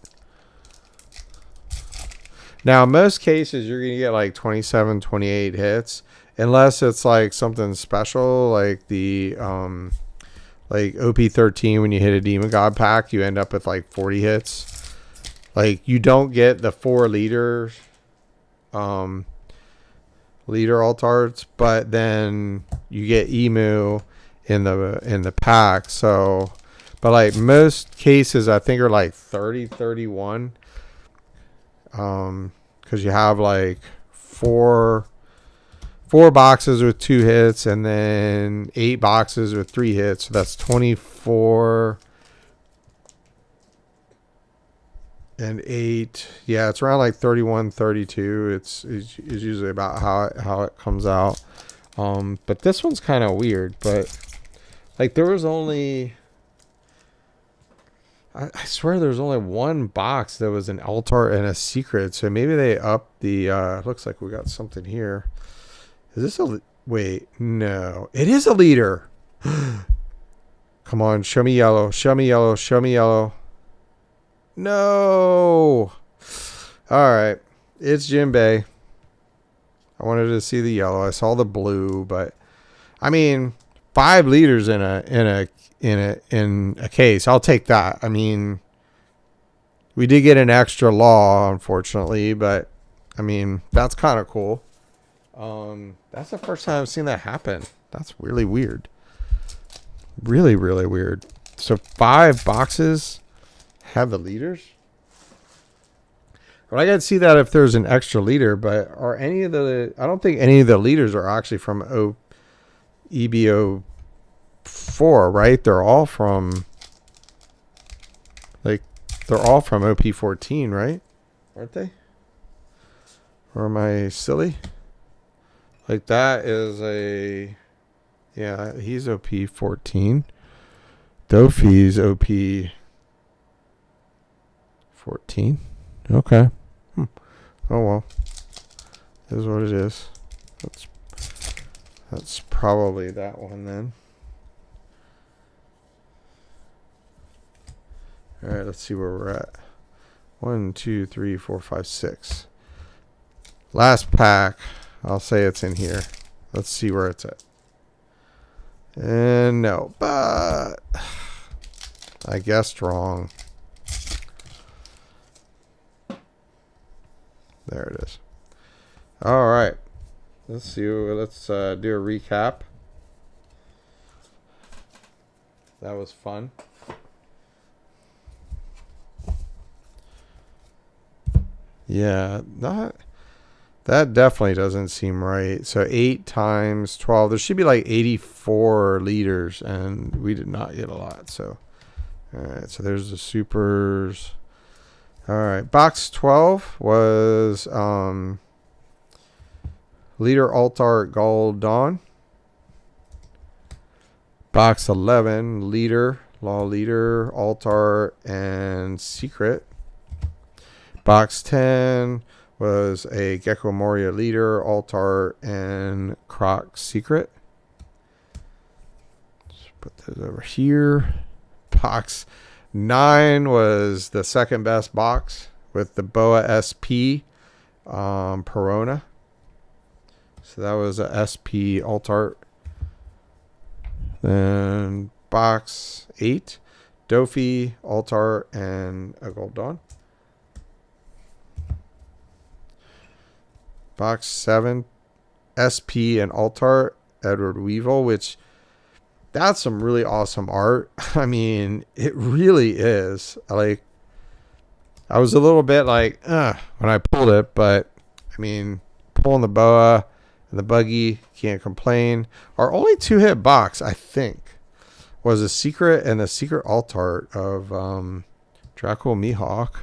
Speaker 1: Now, in most cases, you're going to get like 27, 28 hits. Unless it's like something special, like the like OP13, when you hit a Demon God pack, you end up with like 40 hits. Like, you don't get the 4 leader altarts, but then you get Emu in the pack. So, but like most cases, I think are like 30, 31. Because you have like four boxes with 2 hits and then 8 boxes with 3 hits. So that's 24 and 8. Yeah, it's around like 31, 32. It's usually about how it comes out. But this one's kind of weird. But like there was only, I swear there's only 1 box that was an altar and a secret. So maybe they upped the, looks like we got something here. Is this a, wait, no. It is a leader. Come on, show me yellow. Show me yellow. Show me yellow. No. All right. It's Jinbei. I wanted to see the yellow. I saw the blue, but I mean, 5 leaders in a case. I'll take that. I mean, we did get an extra law, unfortunately, but I mean, that's kind of cool. That's the first time I've seen that happen. That's really weird. Really, really weird. So 5 boxes have the leaders. Well, I got to see that if there's an extra leader, but are any of the, I don't think any of the leaders are actually from EB04, right? They're all from They're all from OP14, right? Aren't they? Or am I silly? Like that is a... Yeah, he's OP14. Dofi's OP14. Okay. Oh well. It is what it is. That's probably that one then. All right, let's see where we're at. 1, 2, 3, 4, 5, 6. Last pack. I'll say it's in here. Let's see where it's at. And no, but I guessed wrong. There it is. All right. Let's see. Let's do a recap. That was fun. Yeah, that definitely doesn't seem right. So 8 times 12. There should be like 84 liters, and we did not get a lot. So, all right. So there's the supers. All right. Box 12 was Leader Altar Gold Dawn. Box 11, Leader, Law Leader, Altar, and Secret. Box 10 was a Gecko Moria Leader, Altar, and Croc Secret. Let's put those over here. Box 9 was the second best box with the Boa SP Perona. So that was a SP Altar. Then box 8, Dofi, Altar, and a Gold Dawn. Box 7, SP and Altar, Edward Weevil, which that's some really awesome art. I mean, it really is. Like, I was a little bit like, when I pulled it, but I mean, pulling the boa and the buggy, can't complain. Our only 2-hit box, I think, was a Secret and a Secret Altar of Draco Mihawk.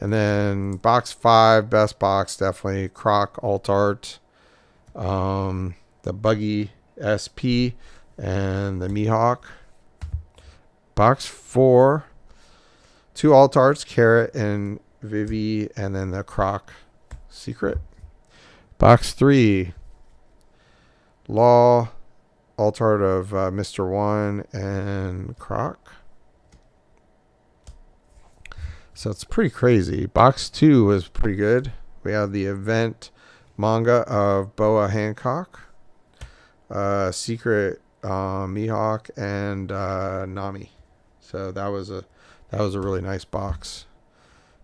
Speaker 1: And then box 5, best box, definitely Croc Altart, the Buggy SP, and the Mihawk. Box 4, 2 Altarts, Carrot and Vivi, and then the Croc Secret. Box 3, Law, Altart of Mr. 1, and Croc. So it's pretty crazy. Box 2 was pretty good. We have the event manga of Boa Hancock, Secret Mihawk, and Nami. So that was a really nice box.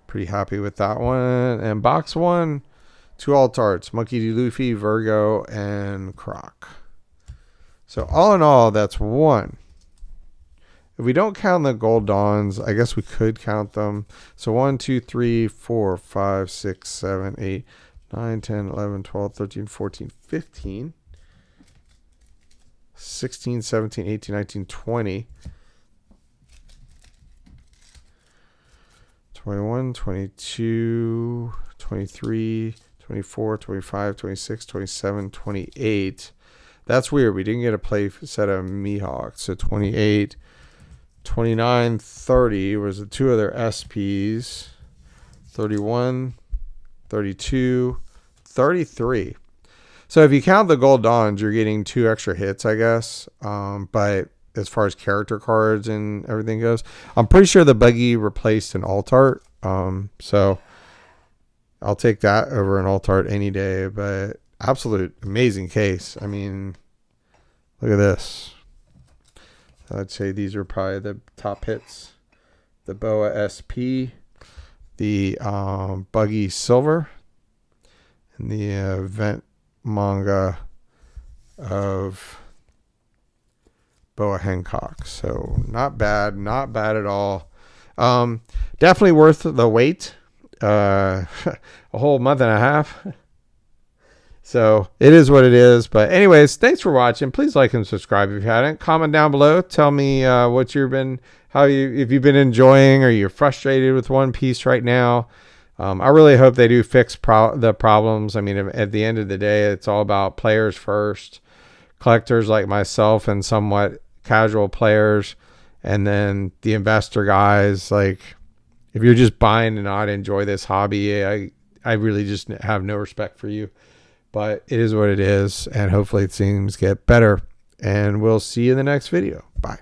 Speaker 1: Pretty happy with that one. And box 1, 2 Altarts, Monkey D. Luffy, Virgo, and Croc. So all in all, that's 1. If we don't count the Gold Dawns, I guess we could count them. So 1, 2, 3, 4, 5, 6, 7, 8, 9, 10, 11, 12, 13, 14, 15, 16, 17, 18, 19, 20, 21, 22, 23, 24, 25, 26, 27, 28. That's weird. We didn't get a play set of Mihawk. So 28, 29, 30 was the 2 other SPs. 31, 32, 33. So if you count the Gold Dawns, you're getting 2 extra hits, I guess. But as far as character cards and everything goes, I'm pretty sure the Buggy replaced an Altart. So I'll take that over an Altart any day. But absolute amazing case. I mean, look at this. I'd say these are probably the top hits. The Boa SP, the Buggy Silver, and the event manga of Boa Hancock. So not bad at all. Definitely worth the wait. A whole month and a half. So it is what it is. But anyways, thanks for watching. Please like and subscribe if you hadn't. Comment down below. Tell me what you've been if you've been enjoying or you're frustrated with One Piece right now. I really hope they do fix the problems. I mean, at the end of the day, it's all about players first, collectors like myself and somewhat casual players, and then the investor guys. Like, if you're just buying to not enjoy this hobby, I really just have no respect for you. But it is what it is, and hopefully things get better. And we'll see you in the next video. Bye.